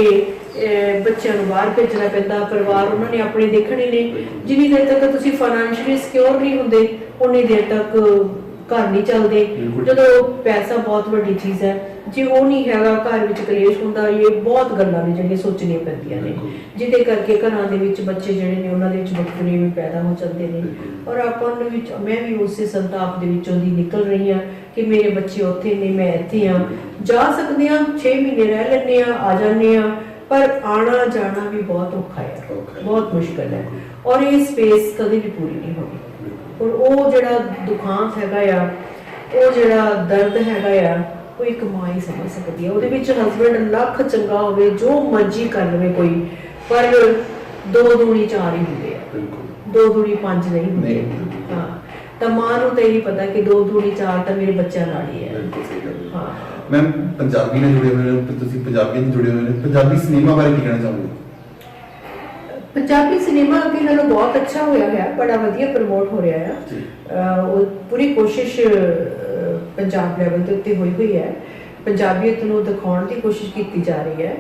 ਬੱਚਿਆਂ ਨੂੰ ਬਾਹਰ ਭੇਜਣਾ ਪੈਂਦਾ। ਪਰਿਵਾਰ ਉਹਨਾਂ ਨੇ ਆਪਣੇ ਦੇਖਣੇ ਨੇ। ਜਿੰਨੀ ਦੇਰ ਤੱਕ ਤੁਸੀਂ ਫਾਈਨੈਂਸ਼ੀਅਲੀ ਸਿਕਿਉਰ ਨਹੀਂ ਹੁੰਦੇ ਉਨੀ ਦੇਰ ਤੱਕ ਘਰ ਨਹੀਂ ਚੱਲਦੇ। ਜਦੋਂ ਪੈਸਾ ਬਹੁਤ ਵੱਡੀ ਚੀਜ਼ ਹੈ, ਜੇ ਉਹ ਨਹੀਂ ਹੈਗਾ ਘਰ ਵਿੱਚ ਕਲੇਸ਼ ਹੁੰਦਾ, ਇਹ ਬਹੁਤ ਗੱਲਾਂ ਨੇ ਜਿਹੜੀਆਂ ਸੋਚਣੀਆਂ ਪੈਂਦੀਆਂ ਨੇ, ਜਿਹਦੇ ਕਰਕੇ ਘਰਾਂ ਦੇ ਵਿੱਚ ਬੱਚੇ ਜਿਹੜੇ ਨੇ ਉਹਨਾਂ ਦੇ ਵਿੱਚ ਵਖਰੇ ਵੀ ਪੈਦਾ ਹੋ ਜਾਂਦੇ ਨੇ। ਔਰ ਆਪਾਂ ਨੂੰ ਵਿੱਚ ਮੈਂ ਵੀ ਉਸੇ ਸੰਤਾਪ ਦੇ ਵਿੱਚੋਂ ਦੀ ਨਿਕਲ ਰਹੀ ਹਾਂ ਕਿ ਮੇਰੇ ਬੱਚੇ ਉੱਥੇ ਨੇ, ਮੈਂ ਇੱਥੇ ਹਾਂ। ਜਾ ਸਕਦੇ ਹਾਂ, 6 ਮਹੀਨੇ ਰਹਿ ਲੈਂਦੇ ਹਾਂ, ਆ ਜਾਂਦੇ ਹਾਂ, ਪਰ ਆਣਾ ਜਾਣਾ ਵੀ ਬਹੁਤ ਔਖਾ ਹੈ, ਬਹੁਤ ਮੁਸ਼ਕਲ ਹੈ। ਔਰ ਇਹ ਸਪੇਸ ਕਦੇ ਵੀ ਪੂਰੀ ਨਹੀਂ ਹੋਣੀ। ਔਰ ਉਹ ਜਿਹੜਾ ਦੁਖਾਂਤ ਹੈਗਾ ਆ, ਉਹ ਜਿਹੜਾ ਦਰਦ ਹੈਗਾ ਆ, ਉਹ ਇੱਕ ਮਾਂ ਹੀ ਸਮਝ ਸਕਦੀ ਹੈ। ਉਹਦੇ ਵਿੱਚ ਹਸਬੈਂਡ ਲੱਖ ਚੰਗਾ ਹੋਵੇ, ਜੋ ਮਰਜ਼ੀ ਕਰ ਲਵੇ ਕੋਈ, ਪਰ 2 ਦੂਣੀ 4 ਹੀ ਹੁੰਦੇ ਆ, 2 ਦੂਣੀ 5 ਨਹੀਂ ਹੁੰਦੇ। ਹਾਂ, ਤਾਂ ਮਾਂ ਨੂੰ ਤਾਂ ਇਹ ਪਤਾ ਕਿ 2 ਦੂਣੀ 4 ਤਾਂ ਮੇਰੇ ਬੱਚਿਆਂ ਨਾਲ ਹੀ ਹੈ। ਹਾਂ ਮੈਮ, ਪੰਜਾਬੀ ਨਾਲ ਜੁੜੇ ਹੋਏ ਨੇ ਤੁਸੀਂ, ਪੰਜਾਬੀ ਨਾਲ ਜੁੜੇ ਹੋਏ ਨੇ, ਪੰਜਾਬੀ ਸਿਨੇਮਾ ਬਾਰੇ ਕੀ ਕਹਿਣਾ ਚਾਹੋਗੇ? ਪੰਜਾਬੀ ਸਿਨੇਮਾ ਅੱਗੇ ਨਾਲੋਂ ਬਹੁਤ ਅੱਛਾ ਹੋਇਆ ਹੈ, ਬੜਾ ਵਧੀਆ ਪ੍ਰਮੋਟ ਹੋ ਰਿਹਾ ਹੈ। ਉਹ ਪੂਰੀ ਕੋਸ਼ਿਸ਼ ਪੰਜਾਬ ਲੈਵਲ ਦੇ ਉੱਤੇ ਹੋਈ ਹੈ, ਪੰਜਾਬੀਅਤ ਨੂੰ ਦਿਖਾਉਣ ਦੀ ਕੋਸ਼ਿਸ਼ ਕੀਤੀ ਜਾ ਰਹੀ ਹੈ।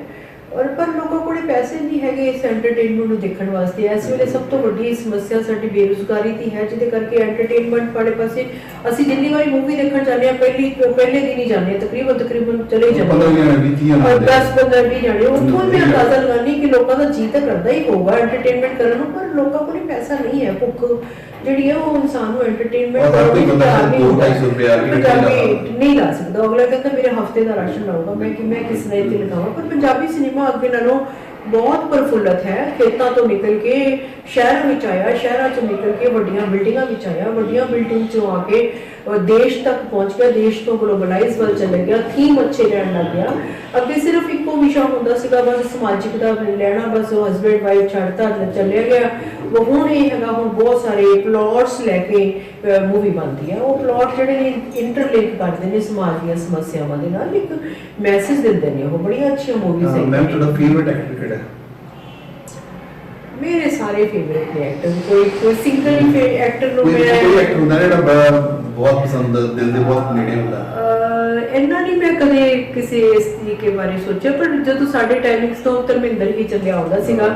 ਔਰ ਪਰ ਲੋਕਾਂ ਕੋਲ ਪੈਸੇ ਨਹੀਂ ਹੈਗੇ ਇਸ ਐਂਟਰਟੇਨਮੈਂਟ ਨੂੰ ਦੇਖਣ ਵਾਸਤੇ। ਇਸ ਵੇਲੇ ਸਭ ਤੋਂ ਵੱਡੀ ਸਮੱਸਿਆ ਸਾਡੀ ਬੇਰੁਜ਼ਗਾਰੀ ਦੀ ਹੈ, ਜਿਹਦੇ ਕਰਕੇ ਐਂਟਰਟੇਨਮੈਂਟ ਵਾਲੇ ਪਾਸੇ ਅਸੀਂ ਜਿੰਨੀ ਵਾਰੀ ਮੂਵੀ ਦੇਖਣ ਜਾਂਦੇ ਹਾਂ, ਪਹਿਲੇ ਦਿਨ ਹੀ ਜਾਂਦੇ ਹਾਂ, ਤਕਰੀਬਨ ਚਲੇ ਜਾਂਦੇ ਹਾਂ, 10-15-20 ਜਾਣੇ। ਉੱਥੋਂ ਮੈਂ ਅੰਦਾਜ਼ਾ ਲਗਾਉਂਦੀ ਕਿ ਲੋਕਾਂ ਦਾ ਜੀਅ ਤਾਂ ਕਰਦਾ ਹੀ ਹੋਊਗਾ ਐਂਟਰਟੇਨਮੈਂਟ ਕਰਨ ਨੂੰ, ਪਰ ਲੋਕਾਂ ਕੋਲ ਪੈਸਾ ਨਹੀਂ ਹੈ। ਭੁੱਖ ਜਿਹੜੀ ਹੈ ਉਹ ਇਨਸਾਨ ਨੂੰ ਐਂਟਰਟੇਨਮੈਂਟ ਪੰਜਾਬੀ ਨਹੀਂ ਲਾ ਸਕਦਾ। ਅਗਲਾ ਕਹਿੰਦਾ ਮੇਰੇ ਹਫਤੇ ਦਾ ਰਾਸ਼ਨ ਲਾਊਗਾ, ਮੈਂ ਕਿਸ ਨੇ ਤੇ ਲਗਾਵਾਂ। ਪਰ ਪੰਜਾਬੀ ਸਿਨੇਮਾ ਅੱਗੇ ਨਾਲੋਂ ਬਹੁਤ ਪ੍ਰਫੁੱਲਤ ਹੈ। ਖੇਤਾਂ ਤੋਂ ਨਿਕਲ ਕੇ ਸ਼ਹਿਰਾਂ ਵਿੱਚ ਆਇਆ, ਸ਼ਹਿਰਾਂ ਚੋਂ ਨਿਕਲ ਕੇ ਵੱਡੀਆਂ ਬਿਲਡਿੰਗਾਂ ਵਿੱਚ ਆਇਆ, ਵੱਡੀਆਂ ਬਿਲਡਿੰਗ ਚੋਂ ਆ ਕੇ ਦੇਸ਼ ਤੱਕ ਪਹੁੰਚ ਗਿਆ, ਦੇਸ਼ ਤੋਂ ਗਲੋਬਲਾਈਜ਼ ਵੱਲ ਚਲੇ ਗਿਆ, ਥੀਮ ਅੱਛੇ ਰਹਿਣ ਲੱਗ ਗਿਆ। ਅੱਗੇ ਸਿਰਫ ਇੱਕੋ ਵਿਸ਼ਾ ਹੁੰਦਾ ਸੀਗਾ, ਬਸ ਸਮਾਜਿਕ ਦਾ ਲੈਣਾ, ਬਸ ਉਹ ਹਸਬੈਂਡ ਵਾਈਫ ਛੱਡਤਾ ਚੱਲਿਆ ਗਿਆ। ਉਹ ਹੁਣ ਇਹ ਹੈਗਾ, ਹੁਣ ਬਹੁਤ ਸਾਰੇ ਪਲਾਟਸ ਲੈ ਕੇ ਮੂਵੀ ਬਣਦੀ ਹੈ। ਉਹ ਪਲਾਟ ਜਿਹੜੇ ਨੇ ਇੰਟਰਲਿੰਕ ਕਰਦੇ ਨੇ ਸਮਾਜ ਦੀਆਂ ਸਮੱਸਿਆਵਾਂ ਦੇ ਨਾਲ, ਇੱਕ ਮੈਸੇਜ ਦਿੰਦੇ ਨੇ। ਉਹ ਬੜੀਆਂ ਅੱਛੀਆਂ ਮੂਵੀਜ਼ ਹੈ। ਮੈਮ, ਤੁਹਾਡਾ ਫੇਵਰਿਟ ਐਕਟਰ ਕਿਹੜਾ ਹੈ? ਮੇਰੇ ਸਾਰੇ ਫੇਵਰਿਟ ਨੇ ਐਕਟਰ, ਕੋਈ ਸਿੰਗਲ ਹੀ ਐਕਟਰ ਨੂੰ ਕੋਈ ਐਕਟਰ ਹੁੰਦਾ ਜਿਹੜਾ ਬੜਾ ਬਹੁਤ ਪਸੰਦ, ਦਿਲ ਦੇ ਬਹੁਤ ਨੇੜੇ ਹੁੰਦਾ? ਇੰਨਾ ਨਹੀਂ ਮੈਂ ਕਦੇ ਕਿਸੇ ਇਸ ਤਰੀਕੇ ਬਾਰੇ ਸੋਚਿਆ, ਪਰ ਜਦੋਂ ਸਾਡੇ ਟਾਈਮਿੰਗਸ ਤੋਂ ਧਰਮਿੰਦਰ ਹੀ ਚੱਲਿਆ ਆਉਂਦਾ ਸੀਗਾ।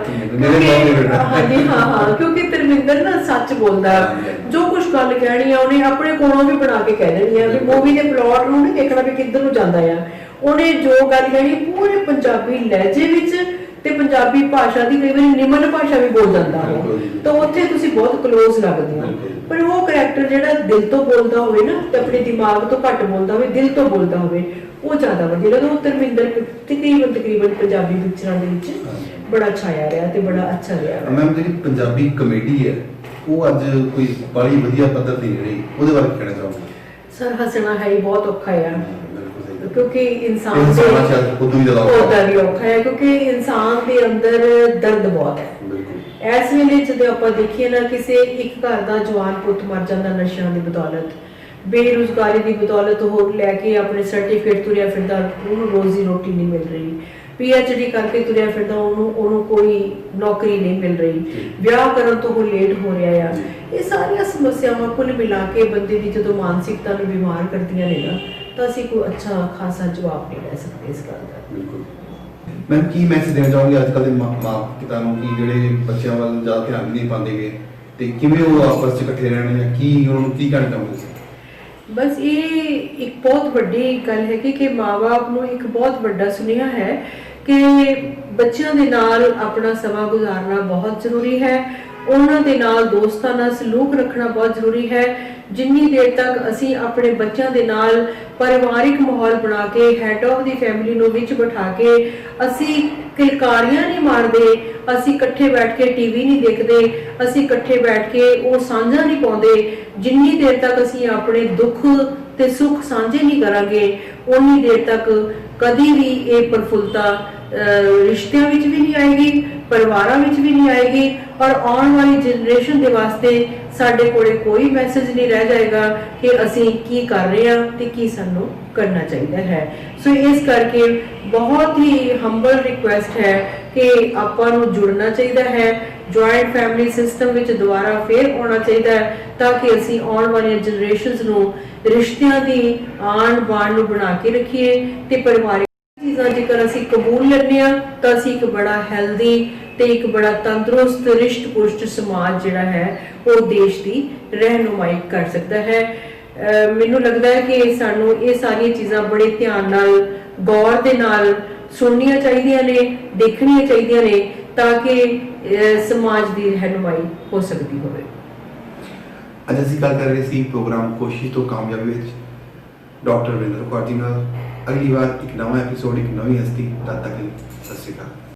ਹਾਂਜੀ, ਹਾਂ, ਕਿਉਂਕਿ ਧਰਮਿੰਦਰ ਨਾ ਸੱਚ ਬੋਲਦਾ, ਜੋ ਕੁਝ ਗੱਲ ਕਹਿਣੀ ਆ ਉਹਨੇ ਆਪਣੇ ਕੋਲੋਂ ਵੀ ਬਣਾ ਕੇ ਕਹਿ ਦੇਣੀ ਆ। ਵੀ ਮੂਵੀ ਦੇ ਪਲਾਟ ਨੂੰ ਨਹੀਂ ਦੇਖਣਾ ਵੀ ਕਿੱਧਰ ਨੂੰ ਜਾਂਦਾ ਆ, ਉਹਨੇ ਜੋ ਗੱਲ ਕਹਿਣੀ ਪੂਰੇ ਪੰਜਾਬੀ ਲਹਿਜੇ ਵਿੱਚ ਤੇ ਪੰਜਾਬੀ ਭਾਸ਼ਾ ਦੀ, ਕਈ ਵਾਰੀ ਨਿਮਨ ਭਾਸ਼ਾ ਵੀ ਬੋਲ ਜਾਂਦਾ ਹੈ, ਤਾਂ ਉੱਥੇ ਤੁਸੀਂ ਬਹੁਤ ਕਲੋਜ਼ ਲੱਗਦੇ ਹੋ। ਪਰ ਉਹ ਕਰੈਕਟਰ ਜਿਹੜਾ ਦਿਲ ਤੋਂ ਬੋਲਦਾ ਹੋਵੇ ਨਾ, ਤੇ ਆਪਣੇ ਦਿਮਾਗ ਤੋਂ ਘੱਟ ਬੋਲਦਾ ਹੋਵੇ, ਦਿਲ ਤੋਂ ਬੋਲਦਾ ਹੋਵੇ, ਉਹ ਜ਼ਿਆਦਾ ਵਧੀਆ ਲੱਗਦਾ। ਉਹ ਧਰਮਿੰਦਰ ਤਕਰੀਬਨ ਪੰਜਾਬੀ ਪਿਕਚਰਾਂ ਦੇ ਵਿੱਚ ਬੜਾ ਛਾਇਆ ਰਿਹਾ ਤੇ ਬੜਾ ਅੱਛਾ ਰਿਹਾ। ਮੈਮ, ਜਿਹੜੀ ਪੰਜਾਬੀ ਕਮੇਡੀ ਹੈ ਉਹ ਅੱਜ ਕੋਈ ਬੜੀ ਵਧੀਆ ਪੱਧਰ ਦੀ ਨਹੀਂ ਰਹੀ, ਉਹਦੇ ਬਾਰੇ ਕਹਿਣਾ ਚਾਹੋਗੇ? ਸਰ, ਹੱਸਣਾ ਹੈ ਹੀ ਬਹੁਤ ਔਖਾ ਆ, ਕਿਉਂਕਿ ਇਨਸਾਨ ਉਹਦਾ ਵੀ ਔਖਾ ਹੈ, ਕਿਉਂਕਿ ਇਨਸਾਨ ਦੇ ਅੰਦਰ ਦਰਦ ਬਹੁਤ ਹੈ। ਇਸ ਵੇਲੇ ਜਦੋਂ ਆਪਾਂ ਦੇਖੀਏ ਨਾ, ਕਿਸੇ ਇੱਕ ਘਰ ਦਾ ਜਵਾਨ ਪੁੱਤ ਮਰ ਜਾਂਦਾ ਨਸ਼ਿਆਂ ਦੀ ਬਦੌਲਤ, ਬੇਰੁਜ਼ਗਾਰੀ ਦੀ ਬਦੌਲਤ, ਉਹ ਲੈ ਕੇ ਆਪਣੇ ਸਰਟੀਫਿਕੇਟ ਤੁਰਿਆ ਫਿਰਦਾ, ਉਹਨੂੰ ਰੋਜ਼ੀ ਰੋਟੀ ਨਹੀਂ ਮਿਲ ਰਹੀ, PhD ਕਰਕੇ ਤੁਰਿਆ ਫਿਰਦਾ, ਉਹਨੂੰ ਕੋਈ ਨੌਕਰੀ ਨਹੀਂ ਮਿਲ ਰਹੀ, ਵਿਆਹ ਕਰਨ ਤੋਂ ਉਹ ਲੇਟ ਹੋ ਰਿਹਾ ਆ। ਇਹ ਸਾਰੀਆਂ ਸਮੱਸਿਆਵਾਂ ਕੁੱਲ ਮਿਲਾ ਕੇ ਬੰਦੇ ਦੀ ਜਦੋਂ ਮਾਨਸਿਕਤਾ ਨੂੰ ਬਿਮਾਰ ਕਰਦੀਆਂ ਨੇ ਨਾ, ਤਾਂ ਅਸੀਂ ਕੋਈ ਅੱਛਾ ਖਾਸਾ ਜਵਾਬ ਨਹੀਂ ਲੈ ਸਕਦੇ ਇਸ ਗੱਲ ਦਾ। ਬਿਲਕੁਲ। ਮੈਮ, ਕੀ ਮੈਸੇਜ ਦੇਣਾ ਚਾਹੋਗੇ ਅੱਜ ਕੱਲ੍ਹ ਦੇ ਮਾਂ ਪਿਤਾ ਨੂੰ, ਕਿ ਜਿਹੜੇ ਬੱਚਿਆਂ ਵੱਲ ਜ਼ਿਆਦਾ ਧਿਆਨ ਨਹੀਂ ਪਾਉਂਦੇਗੇ, ਤੇ ਕਿਵੇਂ ਉਹ ਆਪਸ 'ਚ ਇਕੱਠੇ ਰਹਿਣ, ਜਾਂ ਕੀ ਉਹਨਾਂ ਨੂੰ ਕੀ ਕਹਿਣਾ ਚਾਹੋਗੇ? ਬਸ ਇਹ ਇੱਕ ਬਹੁਤ ਵੱਡੀ ਗੱਲ ਹੈ ਕਿ ਮਾਂ-ਬਾਪ ਨੂੰ ਇੱਕ ਬਹੁਤ ਵੱਡਾ ਸੁਨੇਹਾ ਹੈ ਕਿ ਬੱਚਿਆਂ ਦੇ ਨਾਲ ਆਪਣਾ ਸਮਾਂ ਗੁਜ਼ਾਰਨਾ ਬਹੁਤ ਜ਼ਰੂਰੀ ਹੈ, ਉਹਨਾਂ ਦੇ ਨਾਲ ਦੋਸਤਾਂ ਨਾਲ ਸਲੂਕ ਰੱਖਣਾ ਬਹੁਤ ਜ਼ਰੂਰੀ ਹੈ। ਜਿੰਨੀ ਦੇਰ ਤੱਕ ਅਸੀਂ ਆਪਣੇ ਬੱਚਿਆਂ ਦੇ ਨਾਲ ਪਰਿਵਾਰਿਕ ਮਾਹੌਲ ਬਣਾ ਕੇ, ਹੈਡ ਆਫ ਦੀ ਫੈਮਿਲੀ ਨੂੰ ਵਿੱਚ ਬਿਠਾ ਕੇ, ਅਸੀਂ ਕਿਲਕਾਰੀਆਂ ਨਹੀਂ ਮਾਰਦੇ, ਅਸੀਂ ਇਕੱਠੇ ਬੈਠ ਕੇ ਟੀਵੀ ਨਹੀਂ ਦੇਖਦੇ, ਅਸੀਂ ਇਕੱਠੇ ਬੈਠ ਕੇ ਉਹ ਸਾਂਝਾ ਨਹੀਂ ਪਾਉਂਦੇ, ਜਿੰਨੀ ਦੇਰ ਤੱਕ ਅਸੀਂ ਆਪਣੇ ਦੁੱਖ ਤੇ ਸੁੱਖ ਸਾਂਝੇ ਨਹੀਂ ਕਰਾਂਗੇ, ਉਨੀ ਦੇਰ ਤੱਕ ਕਦੀ ਵੀ ਇਹ ਪ੍ਰਫੁੱਲਤਾ ਰਿਸ਼ਤਿਆਂ ਵਿੱਚ ਵੀ ਨਹੀਂ ਆਏਗੀ, ਪਰਿਵਾਰਾਂ ਵਿੱਚ ਵੀ ਨਹੀਂ ਆਏਗੀ, ਔਰ ਆਉਣ ਵਾਲੀ ਜਨਰੇਸ਼ਨ ਦੇ ਵਾਸਤੇ ਸਾਡੇ ਕੋਲੇ ਕੋਈ ਮੈਸੇਜ ਨਹੀਂ ਰਹਿ ਜਾਏਗਾ ਕਿ ਅਸੀਂ ਕੀ ਕਰ ਰਹੇ ਹਾਂ ਤੇ ਕੀ ਸਾਨੂੰ ਕਰਨਾ ਚਾਹੀਦਾ ਹੈ। ਸੋ ਇਸ ਕਰਕੇ ਬਹੁਤ ਹੀ ਹੰਬਲ ਰਿਕੁਐਸਟ ਹੈ ਕਿ ਆਪਾਂ ਨੂੰ ਜੁੜਨਾ ਚਾਹੀਦਾ ਹੈ, ਜੁਆਇੰਟ ਫੈਮਿਲੀ ਸਿਸਟਮ ਵਿੱਚ ਦੁਬਾਰਾ ਫੇਰ ਆਉਣਾ ਚਾਹੀਦਾ ਹੈ, ਤਾਂ ਕਿ ਅਸੀਂ ਆਉਣ ਵਾਲੀਆਂ ਜਨਰੇਸ਼ਨਸ ਨੂੰ ਰਿਸ਼ਤਿਆਂ ਦੀ ਆਣ ਬਾਣ ਨੂੰ ਬਣਾ ਕੇ ਰੱਖੀਏ ਤੇ ਪਰਿਵਾਰਿਕ ਚੀਜ਼ਾਂ ਜੇਕਰ ਅਸੀਂ ਕਬੂਲ ਲੈਂਦੇ ਹਾਂ ਤਾਂ ਅਸੀਂ ਇੱਕ ਬੜਾ ਹੈਲਦੀ ਤੇ ਇੱਕ ਬੜਾ ਤੰਦਰੁਸਤ ਰਿਸ਼ਟ ਪੁਸ਼ਟ ਸਮਾਜ ਜਿਹੜਾ ਹੈ ਉਹ ਦੇਸ਼ ਦੀ ਰਹਿਨੁਮਾਈ ਕਰ ਸਕਦਾ ਹੈ। ਮੈਨੂੰ ਲੱਗਦਾ ਹੈ ਕਿ ਸਾਨੂੰ ਇਹ ਸਾਰੀਆਂ ਚੀਜ਼ਾਂ ਬੜੇ ਧਿਆਨ ਨਾਲ ਗੌਰ ਦੇ ਨਾਲ ਸੁਣਨੀਆਂ ਚਾਹੀਦੀਆਂ ਨੇ, ਦੇਖਣੀਆਂ ਚਾਹੀਦੀਆਂ ਨੇ, ਤਾਂ ਕਿ ਸਮਾਜ ਦੀ ਰਹਿਨੁਮਾਈ ਹੋ ਸਕਦੀ ਹੋਵੇ। ਅੱਜ ਅਸੀਂ ਗੱਲ ਕਰ ਰਹੇ ਸੀ ਪ੍ਰੋਗਰਾਮ ਕੋਸ਼ਿਸ਼ ਤੋਂ ਕਾਮਯਾਬੀ ਵਿੱਚ ਡਾਕਟਰ ਵਿੰਦਰ ਕੌਰ ਜੀ ਨਾਲ। ਅਗਲੀ ਵਾਰ ਇੱਕ ਨਵਾਂ ਐਪੀਸੋਡ, ਇੱਕ ਨਵੀਂ ਹਸਤੀ। ਤਦ ਤੱਕ ਲਈ ਸਤਿ ਸ਼੍ਰੀ ਅਕਾਲ।